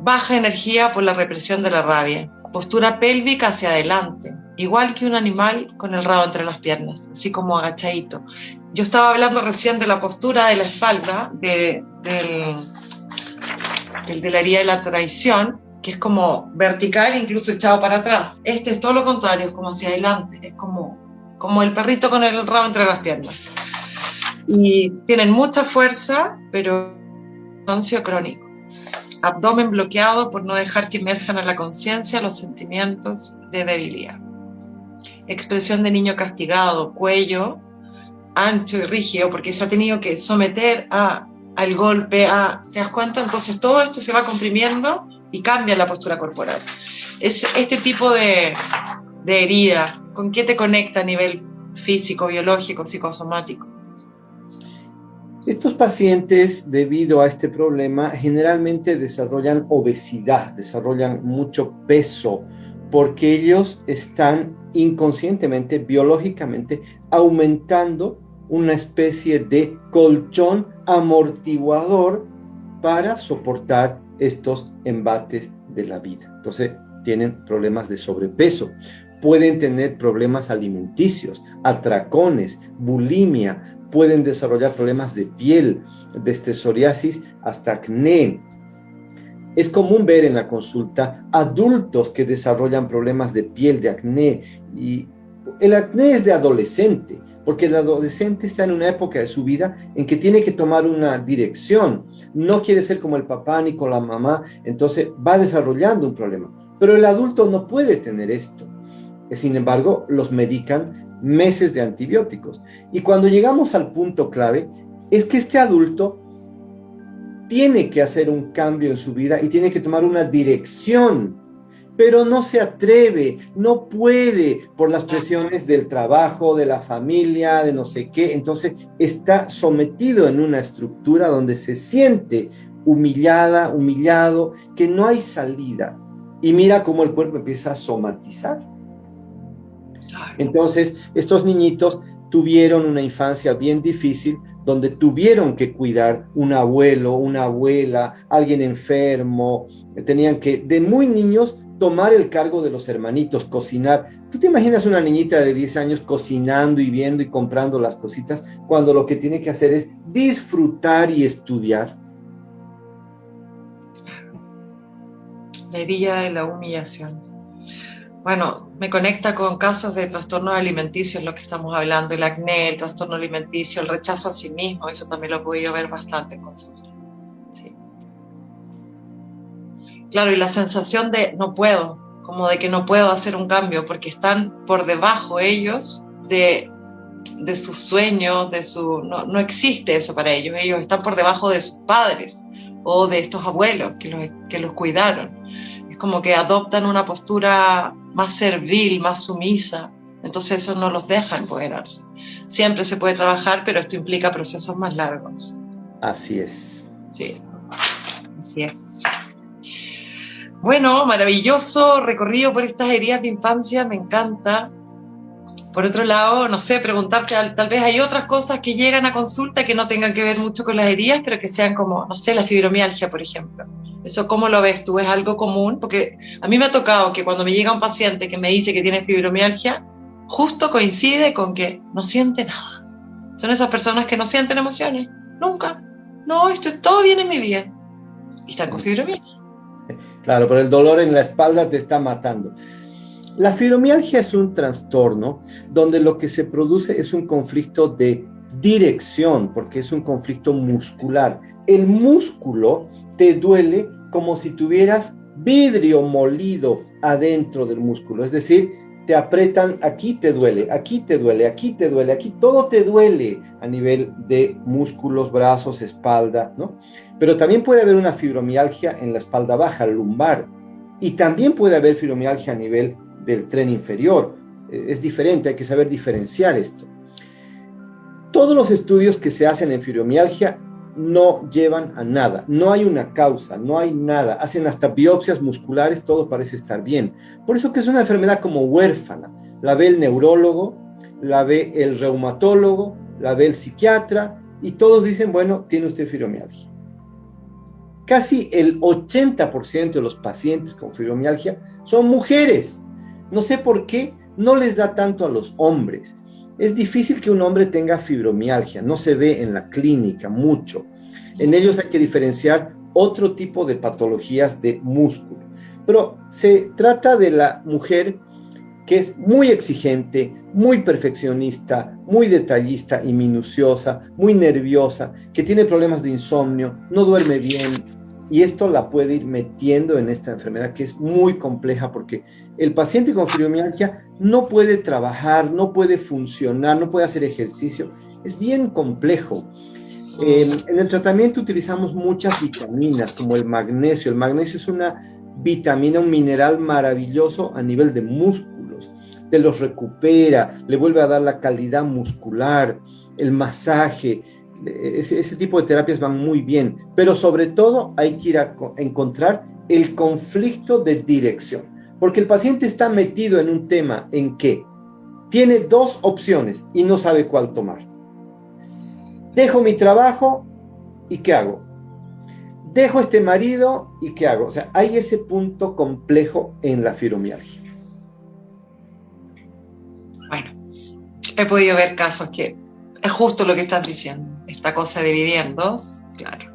Baja energía por la represión de la rabia. Postura pélvica hacia adelante, igual que un animal con el rabo entre las piernas, así como agachadito. Yo estaba hablando recién de la postura de la espalda, de la herida de la traición, que es como vertical, incluso echado para atrás. Este es todo lo contrario, es como hacia adelante, es como el perrito con el rabo entre las piernas. Y tienen mucha fuerza, pero cansancio crónico. Abdomen bloqueado por no dejar que emerjan a la conciencia los sentimientos de debilidad. Expresión de niño castigado, cuello ancho y rígido, porque se ha tenido que someter al golpe, ¿te das cuenta? Entonces todo esto se va comprimiendo y cambia la postura corporal. Es este tipo de herida, ¿con qué te conecta a nivel físico, biológico, psicosomático? Estos pacientes, debido a este problema, generalmente desarrollan obesidad, desarrollan mucho peso, porque ellos están inconscientemente, biológicamente, aumentando una especie de colchón amortiguador para soportar estos embates de la vida. Entonces, tienen problemas de sobrepeso, pueden tener problemas alimenticios, atracones, bulimia, pueden desarrollar problemas de piel, desde psoriasis hasta acné. Es común ver en la consulta adultos que desarrollan problemas de piel, de acné, y el acné es de adolescente, porque el adolescente está en una época de su vida en que tiene que tomar una dirección, no quiere ser como el papá ni con la mamá, entonces va desarrollando un problema. Pero el adulto no puede tener esto. Sin embargo, los medican meses de antibióticos. Y cuando llegamos al punto clave, es que este adulto tiene que hacer un cambio en su vida y tiene que tomar una dirección, pero no se atreve, no puede por las presiones del trabajo, de la familia, de no sé qué. Entonces está sometido en una estructura donde se siente humillada, humillado, que no hay salida. Y mira cómo el cuerpo empieza a somatizar. Entonces, estos niñitos tuvieron una infancia bien difícil, donde tuvieron que cuidar un abuelo, una abuela, alguien enfermo, tenían que, de muy niños, tomar el cargo de los hermanitos, cocinar. ¿Tú te imaginas una niñita de 10 años cocinando y viendo y comprando las cositas, cuando lo que tiene que hacer es disfrutar y estudiar? La herida de la humillación. Bueno, me conecta con casos de trastornos alimenticios, lo que estamos hablando, el acné, el trastorno alimenticio, el rechazo a sí mismo, eso también lo he podido ver bastante en consulta. Sí. Claro, y la sensación de no puedo, como de que no puedo hacer un cambio, porque están por debajo ellos de sus sueños, no existe eso para ellos, ellos están por debajo de sus padres o de estos abuelos que los cuidaron. Es como que adoptan una postura más servil, más sumisa, entonces eso no los deja empoderarse. Siempre se puede trabajar, pero esto implica procesos más largos. Así es. Sí, así es. Bueno, maravilloso recorrido por estas heridas de infancia, me encanta. Por otro lado, no sé, preguntarte, tal vez hay otras cosas que llegan a consulta que no tengan que ver mucho con las heridas, pero que sean como, no sé, la fibromialgia, por ejemplo. ¿Eso cómo lo ves tú? ¿Es algo común? Porque a mí me ha tocado que cuando me llega un paciente que me dice que tiene fibromialgia, justo coincide con que no siente nada. Son esas personas que no sienten emociones, nunca. No, todo bien en mi vida. Y están con fibromialgia. Claro, pero el dolor en la espalda te está matando. La fibromialgia es un trastorno donde lo que se produce es un conflicto de dirección, porque es un conflicto muscular. El músculo te duele como si tuvieras vidrio molido adentro del músculo, es decir, te apretan, aquí te duele, aquí te duele, aquí te duele, aquí todo te duele a nivel de músculos, brazos, espalda, ¿no? Pero también puede haber una fibromialgia en la espalda baja, lumbar, y también puede haber fibromialgia a nivel del tren inferior. Es diferente, hay que saber diferenciar esto. Todos los estudios que se hacen en fibromialgia no llevan a nada, no hay una causa, no hay nada, hacen hasta biopsias musculares, todo parece estar bien. Por eso que es una enfermedad como huérfana, la ve el neurólogo, la ve el reumatólogo, la ve el psiquiatra y todos dicen, bueno, tiene usted fibromialgia. Casi el 80% de los pacientes con fibromialgia son mujeres. No sé por qué no les da tanto a los hombres. Es difícil que un hombre tenga fibromialgia, no se ve en la clínica mucho. En ellos hay que diferenciar otro tipo de patologías de músculo. Pero se trata de la mujer que es muy exigente, muy perfeccionista, muy detallista y minuciosa, muy nerviosa, que tiene problemas de insomnio, no duerme bien. Y esto la puede ir metiendo en esta enfermedad que es muy compleja porque el paciente con fibromialgia no puede trabajar, no puede funcionar, no puede hacer ejercicio. Es bien complejo. En el tratamiento utilizamos muchas vitaminas como el magnesio. El magnesio es una vitamina, un mineral maravilloso a nivel de músculos. Te los recupera, le vuelve a dar la calidad muscular, el masaje. Ese tipo de terapias van muy bien, pero sobre todo hay que ir a encontrar el conflicto de dirección, porque el paciente está metido en un tema en que tiene dos opciones y no sabe cuál tomar. Dejo mi trabajo y ¿qué hago? Dejo este marido y ¿qué hago? O sea, hay ese punto complejo en la fibromialgia. Bueno, he podido ver casos que es justo lo que estás diciendo. Esta cosa de dividir en dos, claro,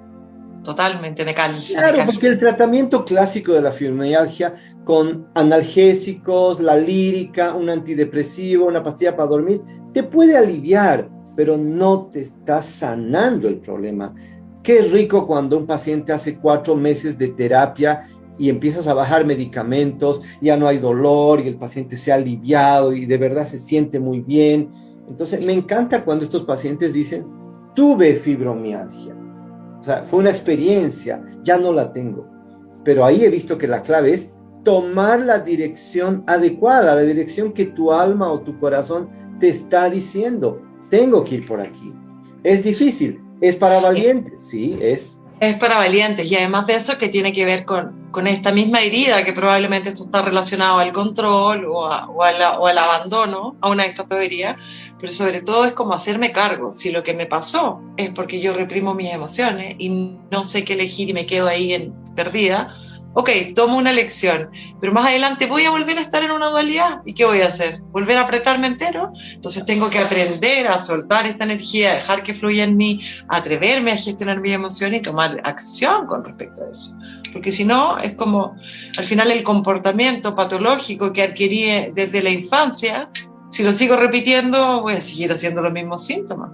totalmente me calza. Claro, porque el tratamiento clásico de la fibromialgia con analgésicos, la lírica, un antidepresivo, una pastilla para dormir, te puede aliviar, pero no te está sanando el problema. Qué rico cuando un paciente hace 4 meses de terapia y empiezas a bajar medicamentos, ya no hay dolor y el paciente se ha aliviado y de verdad se siente muy bien. Entonces me encanta cuando estos pacientes dicen, tuve fibromialgia, o sea, fue una experiencia, ya no la tengo, pero ahí he visto que la clave es tomar la dirección adecuada, la dirección que tu alma o tu corazón te está diciendo, tengo que ir por aquí. Es difícil, es para valientes, sí, es. Es para valientes y además de eso que tiene que ver con esta misma herida que probablemente esto está relacionado al control o al abandono, a una de estas dos heridas, pero sobre todo es como hacerme cargo. Si lo que me pasó es porque yo reprimo mis emociones y no sé qué elegir y me quedo ahí perdida, ok, tomo una lección, pero más adelante voy a volver a estar en una dualidad. ¿Y qué voy a hacer? ¿Volver a apretarme entero? Entonces tengo que aprender a soltar esta energía, a dejar que fluya en mí, atreverme a gestionar mis emociones y tomar acción con respecto a eso. porque si no, es como, al final el comportamiento patológico que adquirí desde la infancia, si lo sigo repitiendo, voy a seguir haciendo los mismos síntomas.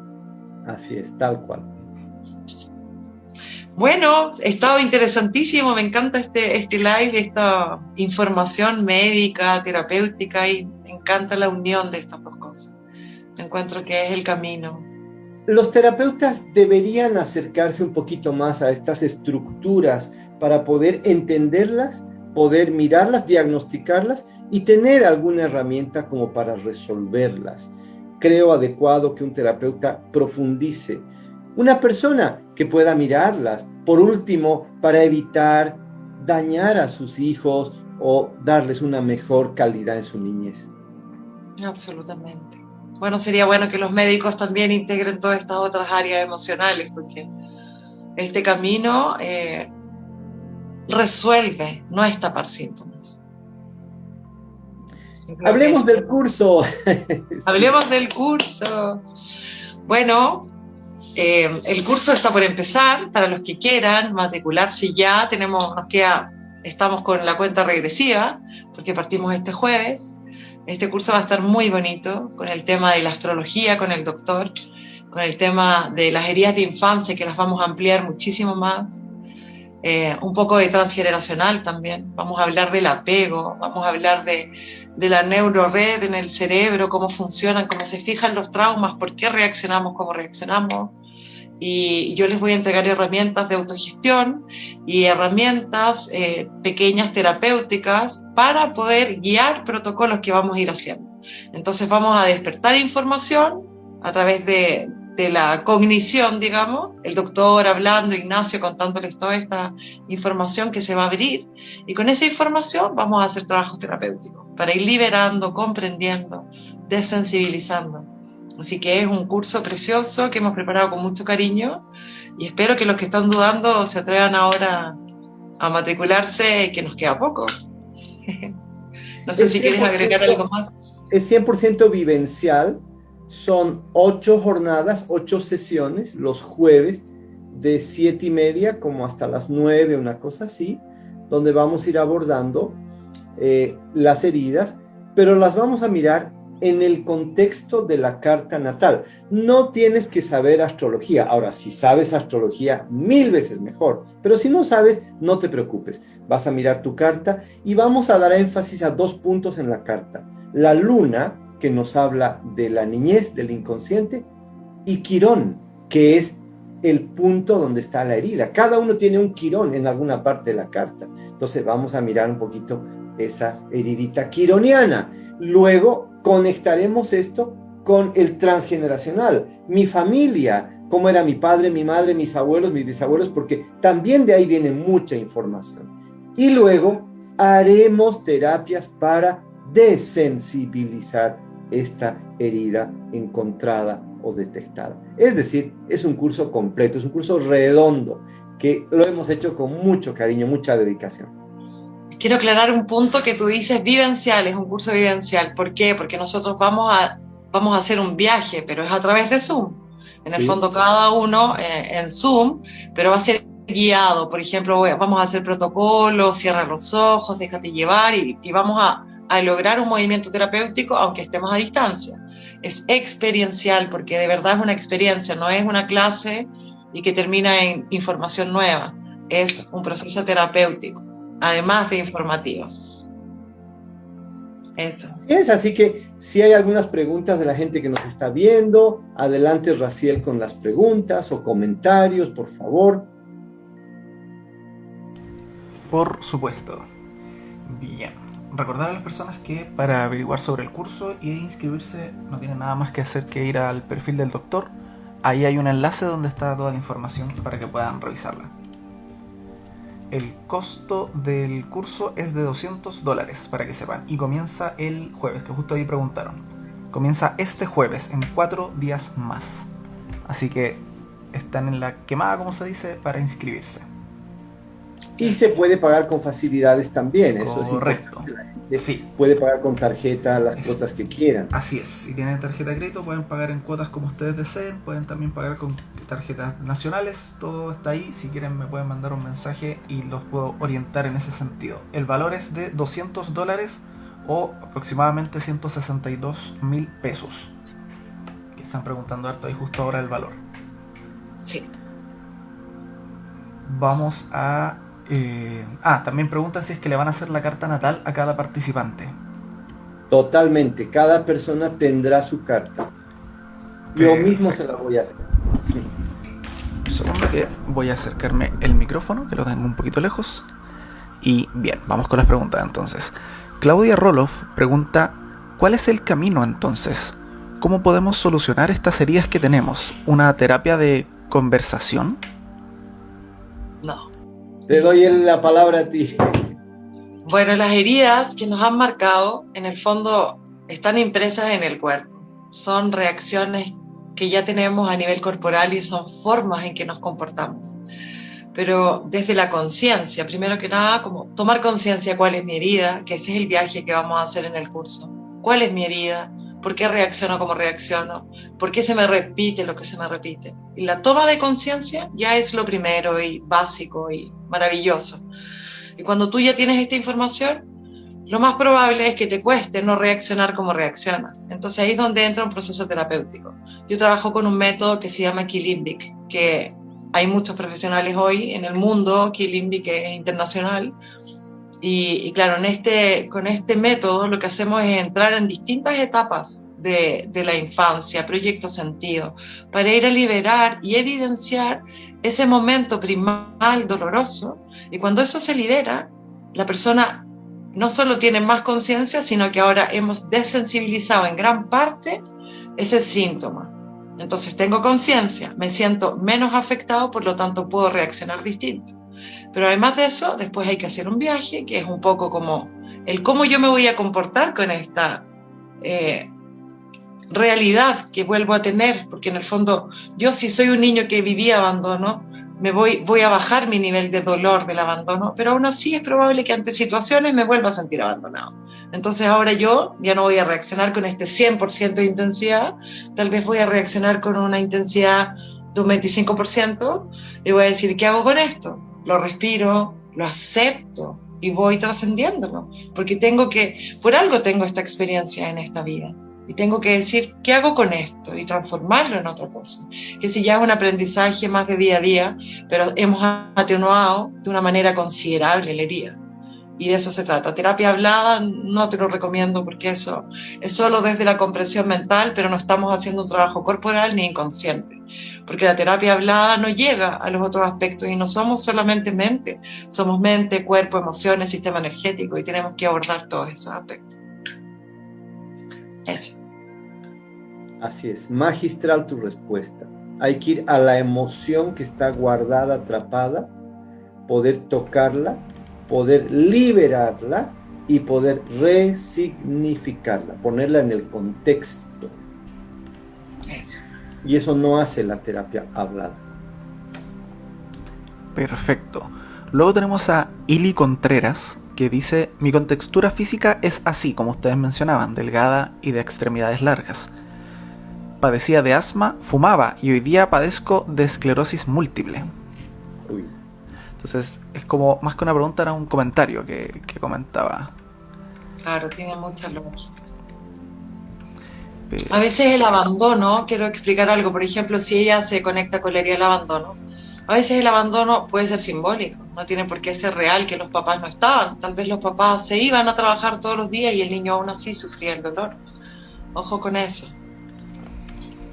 Así es, tal cual. Bueno, ha estado interesantísimo, me encanta este live, esta información médica, terapéutica, y me encanta la unión de estas dos cosas. Encuentro que es el camino. Los terapeutas deberían acercarse un poquito más a estas estructuras para poder entenderlas, poder mirarlas, diagnosticarlas y tener alguna herramienta como para resolverlas. Creo adecuado que un terapeuta profundice. Una persona que pueda mirarlas, por último, para evitar dañar a sus hijos o darles una mejor calidad en su niñez. Absolutamente. Bueno, sería bueno que los médicos también integren todas estas otras áreas emocionales, porque este camino resuelve, no es tapar síntomas. Hablemos del curso. Hablemos del curso. Bueno, el curso está por empezar. Para los que quieran matricularse ya, estamos con la cuenta regresiva, porque partimos este jueves. Este curso va a estar muy bonito, con el tema de la astrología, con el doctor, con el tema de las heridas de infancia, que las vamos a ampliar muchísimo más. Un poco de transgeneracional también. Vamos a hablar del apego, vamos a hablar de la neurored en el cerebro, cómo funcionan, cómo se fijan los traumas, por qué reaccionamos como reaccionamos. Y yo les voy a entregar herramientas de autogestión y herramientas pequeñas terapéuticas para poder guiar protocolos que vamos a ir haciendo. Entonces vamos a despertar información a través de la cognición, digamos, el doctor hablando, Ignacio contándoles toda esta información que se va a abrir, y con esa información vamos a hacer trabajos terapéuticos para ir liberando, comprendiendo, desensibilizando. Así que es un curso precioso que hemos preparado con mucho cariño, y espero que los que están dudando se atrevan ahora a matricularse, que nos queda poco. No sé si quieres agregar algo más. Es 100% vivencial. Son 8 jornadas, 8 sesiones, los jueves, de 7:30 como hasta las 9, una cosa así, donde vamos a ir abordando las heridas, pero las vamos a mirar en el contexto de la carta natal. No tienes que saber astrología. Ahora, si sabes astrología, 1000 veces mejor. Pero si no sabes, no te preocupes. Vas a mirar tu carta y vamos a dar énfasis a 2 puntos en la carta. La luna, que nos habla de la niñez, del inconsciente, y Quirón, que es el punto donde está la herida. Cada uno tiene un Quirón en alguna parte de la carta. Entonces vamos a mirar un poquito esa heridita quironiana. Luego conectaremos esto con el transgeneracional. Mi familia, cómo era mi padre, mi madre, mis abuelos, mis bisabuelos, porque también de ahí viene mucha información. Y luego haremos terapias para desensibilizar esta herida encontrada o detectada. Es decir, es un curso completo, es un curso redondo, que lo hemos hecho con mucho cariño, mucha dedicación. Quiero aclarar un punto que tú dices vivencial, es un curso vivencial. ¿Por qué? Porque nosotros vamos a hacer un viaje, pero es a través de Zoom. En el fondo cada uno en Zoom, pero va a ser guiado. Por ejemplo, vamos a hacer protocolos, cierra los ojos, déjate llevar, y vamos a lograr un movimiento terapéutico aunque estemos a distancia. Es experiencial, porque de verdad es una experiencia, no es una clase y que termina en información nueva. Es un proceso terapéutico, además de informativo. Eso. Es así que si hay algunas preguntas de la gente que nos está viendo, adelante Raciel con las preguntas o comentarios, por favor. Por supuesto. Bien. Recordar a las personas que para averiguar sobre el curso y inscribirse no tienen nada más que hacer que ir al perfil del doctor. Ahí hay un enlace donde está toda la información para que puedan revisarla. El costo del curso es de $200, para que sepan, y comienza el jueves, que justo ahí preguntaron. Comienza este jueves, en 4 días más. Así que están en la quemada, como se dice, para inscribirse. Y se puede pagar con facilidades también, eso correcto. Es importante. Sí. puede pagar con tarjeta las cuotas que quieran. Así es, si tienen tarjeta de crédito pueden pagar en cuotas como ustedes deseen, pueden también pagar con tarjetas nacionales, todo está ahí, si quieren me pueden mandar un mensaje y los puedo orientar en ese sentido. El valor es de $200 o aproximadamente 162.000 pesos, que están preguntando harto ahí justo ahora el valor. Sí. Vamos a... también preguntan si es que le van a hacer la carta natal a cada participante. Totalmente, cada persona tendrá su carta. Yo mismo se la voy a hacer. Un segundo que voy a acercarme el micrófono, que lo tengo un poquito lejos. Y bien, vamos con las preguntas entonces. Claudia Roloff pregunta, ¿cuál es el camino entonces? ¿Cómo podemos solucionar estas heridas que tenemos? ¿Una terapia de conversación? No. Te doy la palabra a ti. Bueno, las heridas que nos han marcado, en el fondo, están impresas en el cuerpo. Son reacciones que ya tenemos a nivel corporal y son formas en que nos comportamos. Pero desde la conciencia, primero que nada, como tomar conciencia cuál es mi herida, que ese es el viaje que vamos a hacer en el curso. ¿Cuál es mi herida? ¿Por qué reacciono como reacciono? ¿Por qué se me repite lo que se me repite? Y la toma de conciencia ya es lo primero y básico y maravilloso. Y cuando tú ya tienes esta información, lo más probable es que te cueste no reaccionar como reaccionas. Entonces ahí es donde entra un proceso terapéutico. Yo trabajo con un método que se llama Kilimbic, que hay muchos profesionales hoy en el mundo, Kilimbic es internacional, y claro, con este método lo que hacemos es entrar en distintas etapas de la infancia, proyecto sentido, para ir a liberar y evidenciar ese momento primal doloroso, y cuando eso se libera, la persona no solo tiene más conciencia, sino que ahora hemos desensibilizado en gran parte ese síntoma. Entonces tengo conciencia, me siento menos afectado, por lo tanto puedo reaccionar distinto. Pero además de eso, después hay que hacer un viaje, que es un poco como el cómo yo me voy a comportar con esta realidad que vuelvo a tener, porque en el fondo yo, si soy un niño que vivía abandono, voy a bajar mi nivel de dolor del abandono, pero aún así es probable que ante situaciones me vuelva a sentir abandonado. Entonces ahora yo ya no voy a reaccionar con este 100% de intensidad, tal vez voy a reaccionar con una intensidad de un 25% y voy a decir, ¿qué hago con esto? Lo respiro, lo acepto y voy trascendiéndolo, porque por algo tengo esta experiencia en esta vida. Y tengo que decir, ¿qué hago con esto? Y transformarlo en otra cosa. Que si ya es un aprendizaje más de día a día, pero hemos atenuado de una manera considerable la herida. Y de eso se trata. Terapia hablada no te lo recomiendo, porque eso es solo desde la comprensión mental, pero no estamos haciendo un trabajo corporal ni inconsciente. Porque la terapia hablada no llega a los otros aspectos y no somos solamente mente. Somos mente, cuerpo, emociones, sistema energético, y tenemos que abordar todos esos aspectos. Eso. Así es, magistral tu respuesta. Hay que ir a la emoción que está guardada, atrapada, poder tocarla, poder liberarla y poder resignificarla, ponerla en el contexto. Eso. Y eso no hace la terapia hablada. Perfecto. Luego tenemos a Ili Contreras, que dice, mi contextura física es así, como ustedes mencionaban, delgada y de extremidades largas. Padecía de asma, fumaba y hoy día padezco de esclerosis múltiple. Uy. Entonces, es como, más que una pregunta, era un comentario que comentaba. Claro, tiene mucha lógica. A veces el abandono, quiero explicar algo, por ejemplo, si ella se conecta con la herida del abandono, a veces el abandono puede ser simbólico, no tiene por qué ser real que los papás no estaban, tal vez los papás se iban a trabajar todos los días y el niño aún así sufría el dolor. Ojo con eso.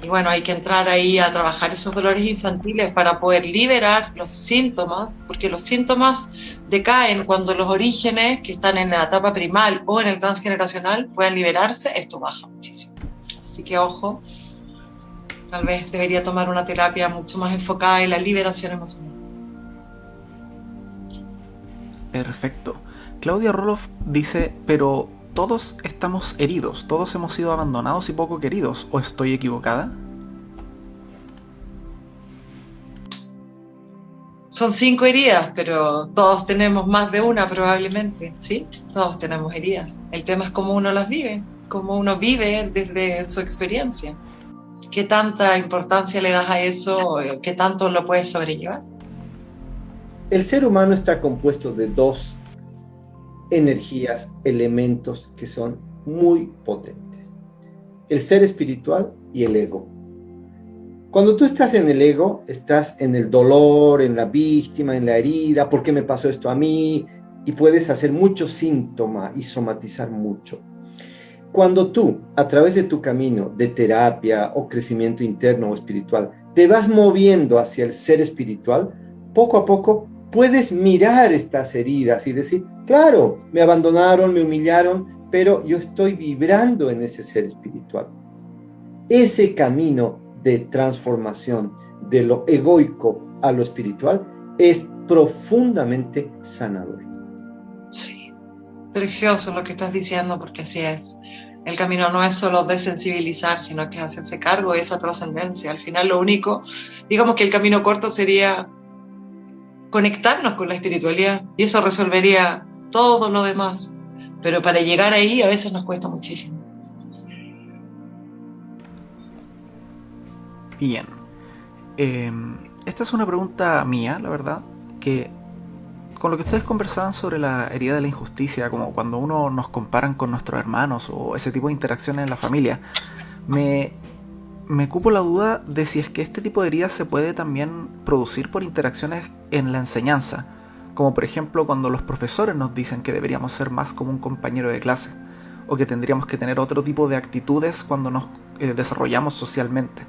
Y bueno, hay que entrar ahí a trabajar esos dolores infantiles para poder liberar los síntomas, porque los síntomas decaen cuando los orígenes que están en la etapa primal o en el transgeneracional puedan liberarse, esto baja muchísimo. Así que ojo, tal vez debería tomar una terapia mucho más enfocada en la liberación emocional. Perfecto. Claudia Roloff dice, pero todos estamos heridos, todos hemos sido abandonados y poco queridos, ¿o estoy equivocada? son 5 heridas, pero todos tenemos más de una probablemente, ¿sí? Todos tenemos heridas. El tema es cómo uno las vive, cómo uno vive desde su experiencia. ¿Qué tanta importancia le das a eso? ¿Qué tanto lo puedes sobrellevar? El ser humano está compuesto de dos energías, elementos que son muy potentes. El ser espiritual y el ego. Cuando tú estás en el ego, estás en el dolor, en la víctima, en la herida, ¿por qué me pasó esto a mí? Y puedes hacer mucho síntoma y somatizar mucho. Cuando tú, a través de tu camino de terapia o crecimiento interno o espiritual, te vas moviendo hacia el ser espiritual, poco a poco puedes mirar estas heridas y decir, claro, me abandonaron, me humillaron, pero yo estoy vibrando en ese ser espiritual. Ese camino de transformación de lo egoico a lo espiritual es profundamente sanador. Sí, precioso lo que estás diciendo, porque así es. El camino no es solo desensibilizar, sino que es hacerse cargo de esa trascendencia. Al final lo único, digamos que el camino corto sería conectarnos con la espiritualidad y eso resolvería todo lo demás. Pero para llegar ahí a veces nos cuesta muchísimo. Bien. Esta es una pregunta mía, la verdad, que con lo que ustedes conversaban sobre la herida de la injusticia, como cuando uno nos comparan con nuestros hermanos o ese tipo de interacciones en la familia, me cupo la duda de si es que este tipo de heridas se puede también producir por interacciones en la enseñanza, como por ejemplo cuando los profesores nos dicen que deberíamos ser más como un compañero de clase, o que tendríamos que tener otro tipo de actitudes cuando nos desarrollamos socialmente.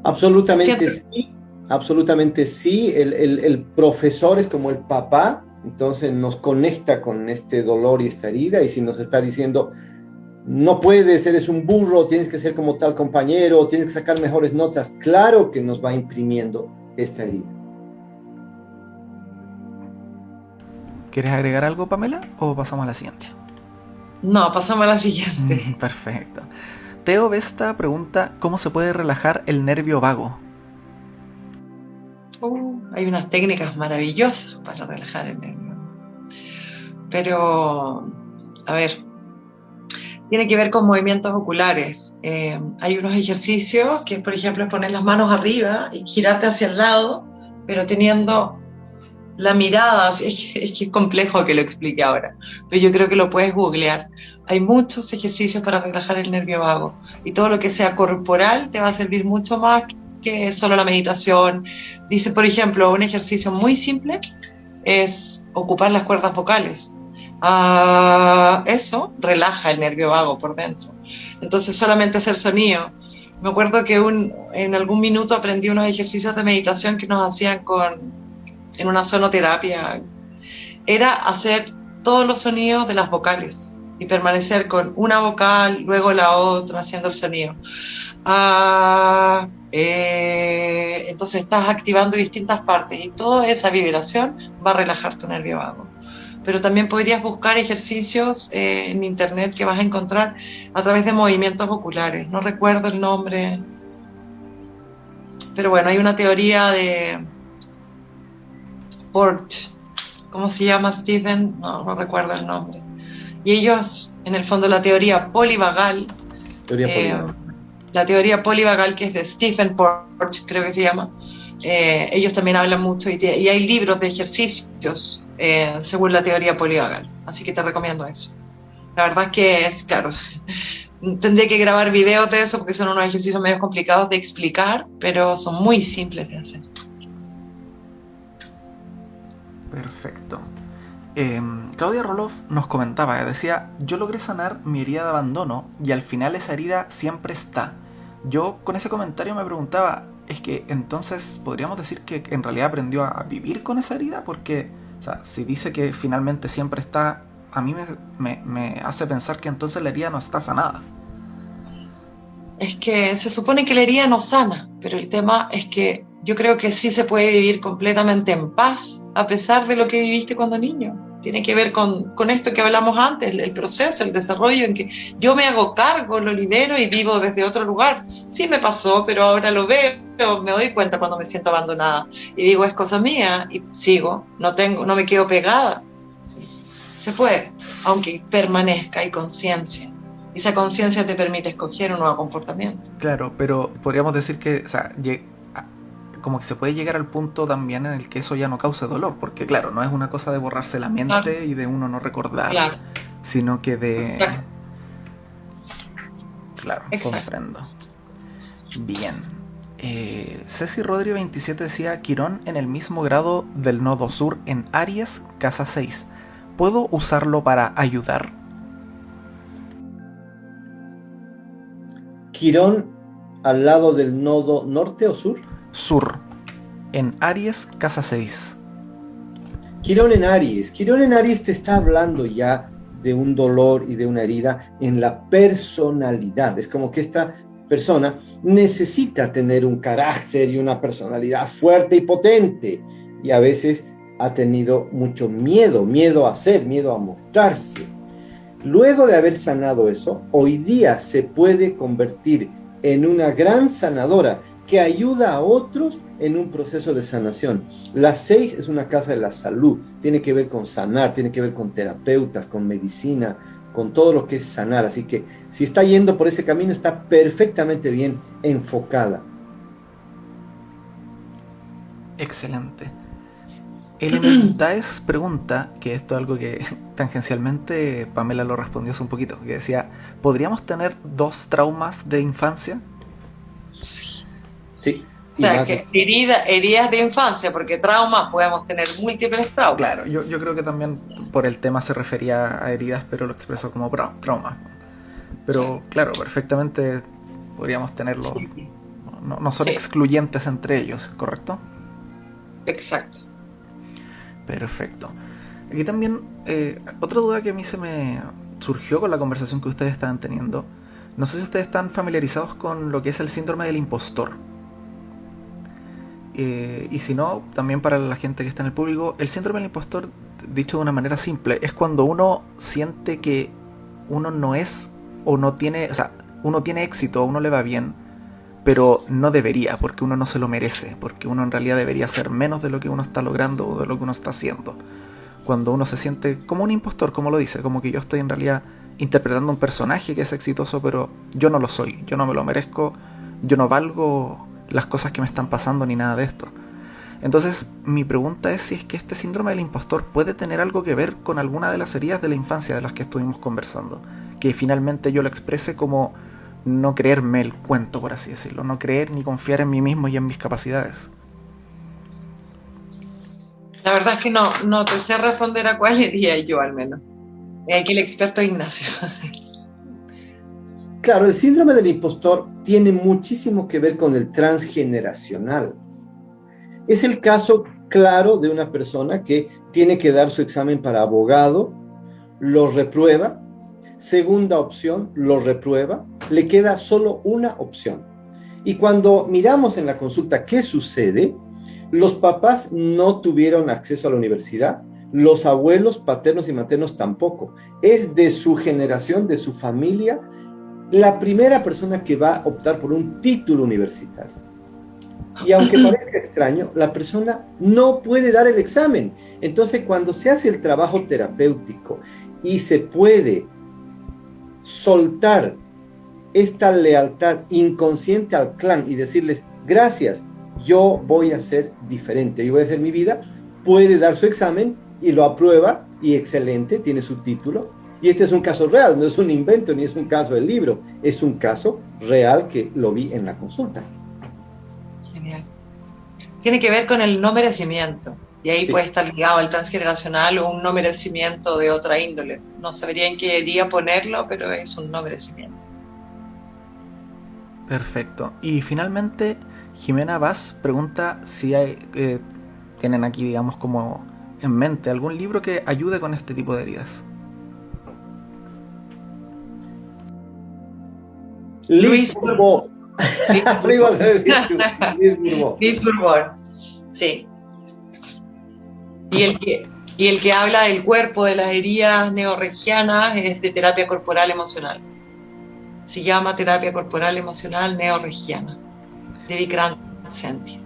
Absolutamente sí, absolutamente sí. El profesor es como el papá, entonces nos conecta con este dolor y esta herida, y si nos está diciendo, no puedes, eres un burro, tienes que ser como tal compañero, tienes que sacar mejores notas, claro que nos va imprimiendo esta herida. ¿Quieres agregar algo, Pamela, o pasamos a la siguiente? No, pasamos a la siguiente. Perfecto. Teo Vesta pregunta, ¿cómo se puede relajar el nervio vago? Hay unas técnicas maravillosas para relajar el nervio. Pero, a ver, tiene que ver con movimientos oculares. Hay unos ejercicios que, por ejemplo, es poner las manos arriba y girarte hacia el lado, pero teniendo la mirada, es que es complejo que lo explique ahora, pero yo creo que lo puedes googlear. Hay muchos ejercicios para relajar el nervio vago y todo lo que sea corporal te va a servir mucho más que solo la meditación. Dice, por ejemplo, un ejercicio muy simple es ocupar las cuerdas vocales. Eso relaja el nervio vago por dentro. Entonces solamente hacer sonido. Me acuerdo que en algún minuto aprendí unos ejercicios de meditación que nos hacían en una sonoterapia. Era hacer todos los sonidos de las vocales y permanecer con una vocal, luego la otra, haciendo el sonido. Entonces estás activando distintas partes y toda esa vibración va a relajar tu nervio vago. Pero también podrías buscar ejercicios en internet que vas a encontrar a través de movimientos oculares. No recuerdo el nombre, pero bueno, hay una teoría de Porch, ¿cómo se llama, Stephen? No recuerdo el nombre. Y ellos, en el fondo, la teoría polivagal, la teoría polivagal que es de Stephen Porch, creo que se llama, ellos también hablan mucho y hay libros de ejercicios según la teoría polivagal, así que te recomiendo eso. La verdad es que es, claro, tendría que grabar videos de eso porque son unos ejercicios medio complicados de explicar, pero son muy simples de hacer. Perfecto. Claudia Roloff nos comentaba, decía, yo logré sanar mi herida de abandono y al final esa herida siempre está. Yo con ese comentario me preguntaba, es que entonces podríamos decir que en realidad aprendió a vivir con esa herida, porque, o sea, si dice que finalmente siempre está, a mí me hace pensar que entonces la herida no está sanada. Es que se supone que la herida no sana, pero el tema es que yo creo que sí se puede vivir completamente en paz a pesar de lo que viviste cuando niño. Tiene que ver con esto que hablamos antes, el proceso, el desarrollo, en que yo me hago cargo, lo libero y vivo desde otro lugar. Sí me pasó, pero ahora lo veo, me doy cuenta cuando me siento abandonada. Y digo, es cosa mía, y sigo, no me quedo pegada. Se puede, aunque permanezca, hay conciencia. Esa conciencia te permite escoger un nuevo comportamiento. Claro, pero podríamos decir que, o sea, como que se puede llegar al punto también en el que eso ya no cause dolor, porque claro, no es una cosa de borrarse la mente, claro, y de uno no recordar, claro, sino que de... Exacto. Claro, exacto. Comprendo. Bien. Ceci Rodríguez 27 decía, Quirón en el mismo grado del nodo sur en Aries, casa 6. ¿Puedo usarlo para ayudar? Quirón al lado del nodo norte o sur. Sur, en Aries, casa 6. Quirón en Aries. Quirón en Aries te está hablando ya de un dolor y de una herida en la personalidad. Es como que esta persona necesita tener un carácter y una personalidad fuerte y potente. Y a veces ha tenido mucho miedo a ser, miedo a mostrarse. Luego de haber sanado eso, hoy día se puede convertir en una gran sanadora que ayuda a otros en un proceso de sanación. La 6 es una casa de la salud, tiene que ver con sanar, tiene que ver con terapeutas, con medicina, con todo lo que es sanar. Así que si está yendo por ese camino, está perfectamente bien enfocada. Excelente. Elementaes pregunta, que esto es algo que tangencialmente Pamela lo respondió hace un poquito, que decía, ¿podríamos tener 2 traumas de infancia? Sí. O sea, que heridas de infancia, porque traumas podemos tener múltiples traumas. Claro, yo creo que también por el tema se refería a heridas, pero lo expresó como traumas. Pero claro, perfectamente podríamos tenerlos. Sí. No son excluyentes entre ellos, ¿correcto? Exacto. Perfecto. Aquí también, otra duda que a mí se me surgió con la conversación que ustedes estaban teniendo. No sé si ustedes están familiarizados con lo que es el síndrome del impostor. Y si no, también para la gente que está en el público, el síndrome del impostor, dicho de una manera simple, es cuando uno siente que uno no es o no tiene, o sea, uno tiene éxito, a uno le va bien, pero no debería, porque uno no se lo merece, porque uno en realidad debería hacer menos de lo que uno está logrando o de lo que uno está haciendo. Cuando uno se siente como un impostor, como lo dice, como que yo estoy en realidad interpretando un personaje que es exitoso, pero yo no lo soy, yo no me lo merezco, yo no valgo las cosas que me están pasando ni nada de esto. Entonces, mi pregunta es si es que este síndrome del impostor puede tener algo que ver con alguna de las heridas de la infancia de las que estuvimos conversando, que finalmente yo lo exprese como no creerme el cuento, por así decirlo, no creer ni confiar en mí mismo y en mis capacidades. La verdad es que no te sé responder a cuál iría yo, al menos. Aquí el experto Ignacio. Claro, el síndrome del impostor tiene muchísimo que ver con el transgeneracional. Es el caso claro de una persona que tiene que dar su examen para abogado, lo reprueba, segunda opción, lo reprueba, le queda solo una opción. Y cuando miramos en la consulta qué sucede, los papás no tuvieron acceso a la universidad, los abuelos paternos y maternos tampoco. Es de su generación, de su familia, la primera persona que va a optar por un título universitario. Y aunque parezca extraño, la persona no puede dar el examen. Entonces, cuando se hace el trabajo terapéutico y se puede soltar esta lealtad inconsciente al clan y decirles, gracias, yo voy a ser diferente, yo voy a hacer mi vida, puede dar su examen y lo aprueba y excelente, tiene su título. Y este es un caso real, no es un invento ni es un caso del libro, es un caso real que lo vi en la consulta. Genial. Tiene que ver con el no merecimiento, y ahí puede estar ligado al transgeneracional o un no merecimiento de otra índole. No sabría en qué día ponerlo, pero es un no merecimiento. Perfecto. Y finalmente, Jimena Vaz pregunta si tienen aquí, digamos, como en mente algún libro que ayude con este tipo de heridas. Luis Bourbeau. Luis Bourbeau. Sí. Y Y el que habla del cuerpo, de las heridas neorregianas, es de terapia corporal emocional. Se llama terapia corporal emocional neorregiana, de Vikrant Senti.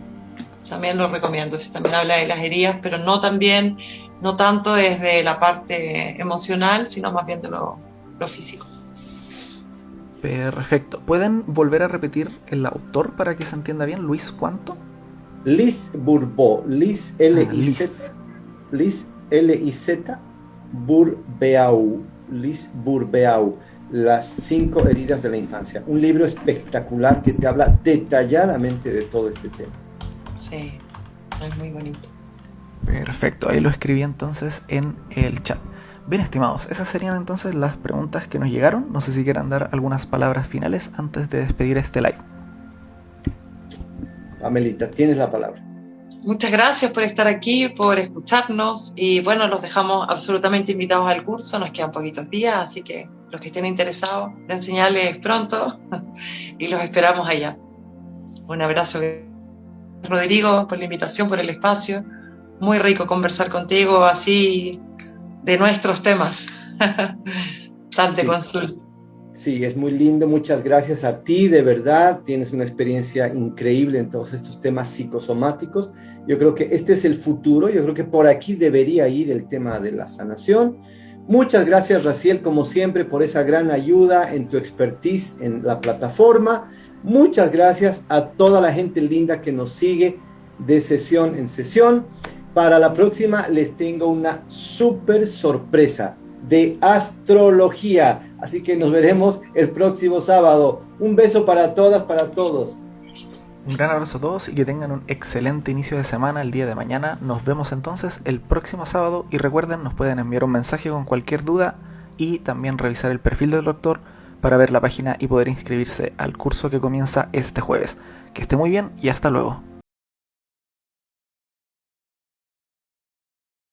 También lo recomiendo, ese también habla de las heridas, pero no tanto desde la parte emocional, sino más bien de lo físico. Perfecto. ¿Pueden volver a repetir el autor para que se entienda bien? ¿Luis cuánto? Liz Bourbeau, Liz L-I-Z, Liz L-I-Z, Bourbeau, Liz Bourbeau, Las 5 heridas de la infancia. Un libro espectacular que te habla detalladamente de todo este tema. Sí, es muy bonito. Perfecto, ahí lo escribí entonces en el chat. Bien, estimados, esas serían entonces las preguntas que nos llegaron. No sé si quieran dar algunas palabras finales antes de despedir este live. Amelita, tienes la palabra. Muchas gracias por estar aquí, por escucharnos y bueno, los dejamos absolutamente invitados al curso, nos quedan poquitos días, así que los que estén interesados, den señales pronto y los esperamos allá. Un abrazo, Rodrigo, por la invitación, por el espacio. Muy rico conversar contigo así de nuestros temas. Tan de consulta. Sí, es muy lindo. Muchas gracias a ti, de verdad. Tienes una experiencia increíble en todos estos temas psicosomáticos. Yo creo que este es el futuro. Yo creo que por aquí debería ir el tema de la sanación. Muchas gracias, Raciel, como siempre, por esa gran ayuda en tu expertise en la plataforma. Muchas gracias a toda la gente linda que nos sigue de sesión en sesión. Para la próxima les tengo una súper sorpresa de astrología. Así que nos veremos el próximo sábado. Un beso para todas, para todos. Un gran abrazo a todos y que tengan un excelente inicio de semana el día de mañana. Nos vemos entonces el próximo sábado y recuerden, nos pueden enviar un mensaje con cualquier duda y también revisar el perfil del doctor para ver la página y poder inscribirse al curso que comienza este jueves. Que esté muy bien y hasta luego.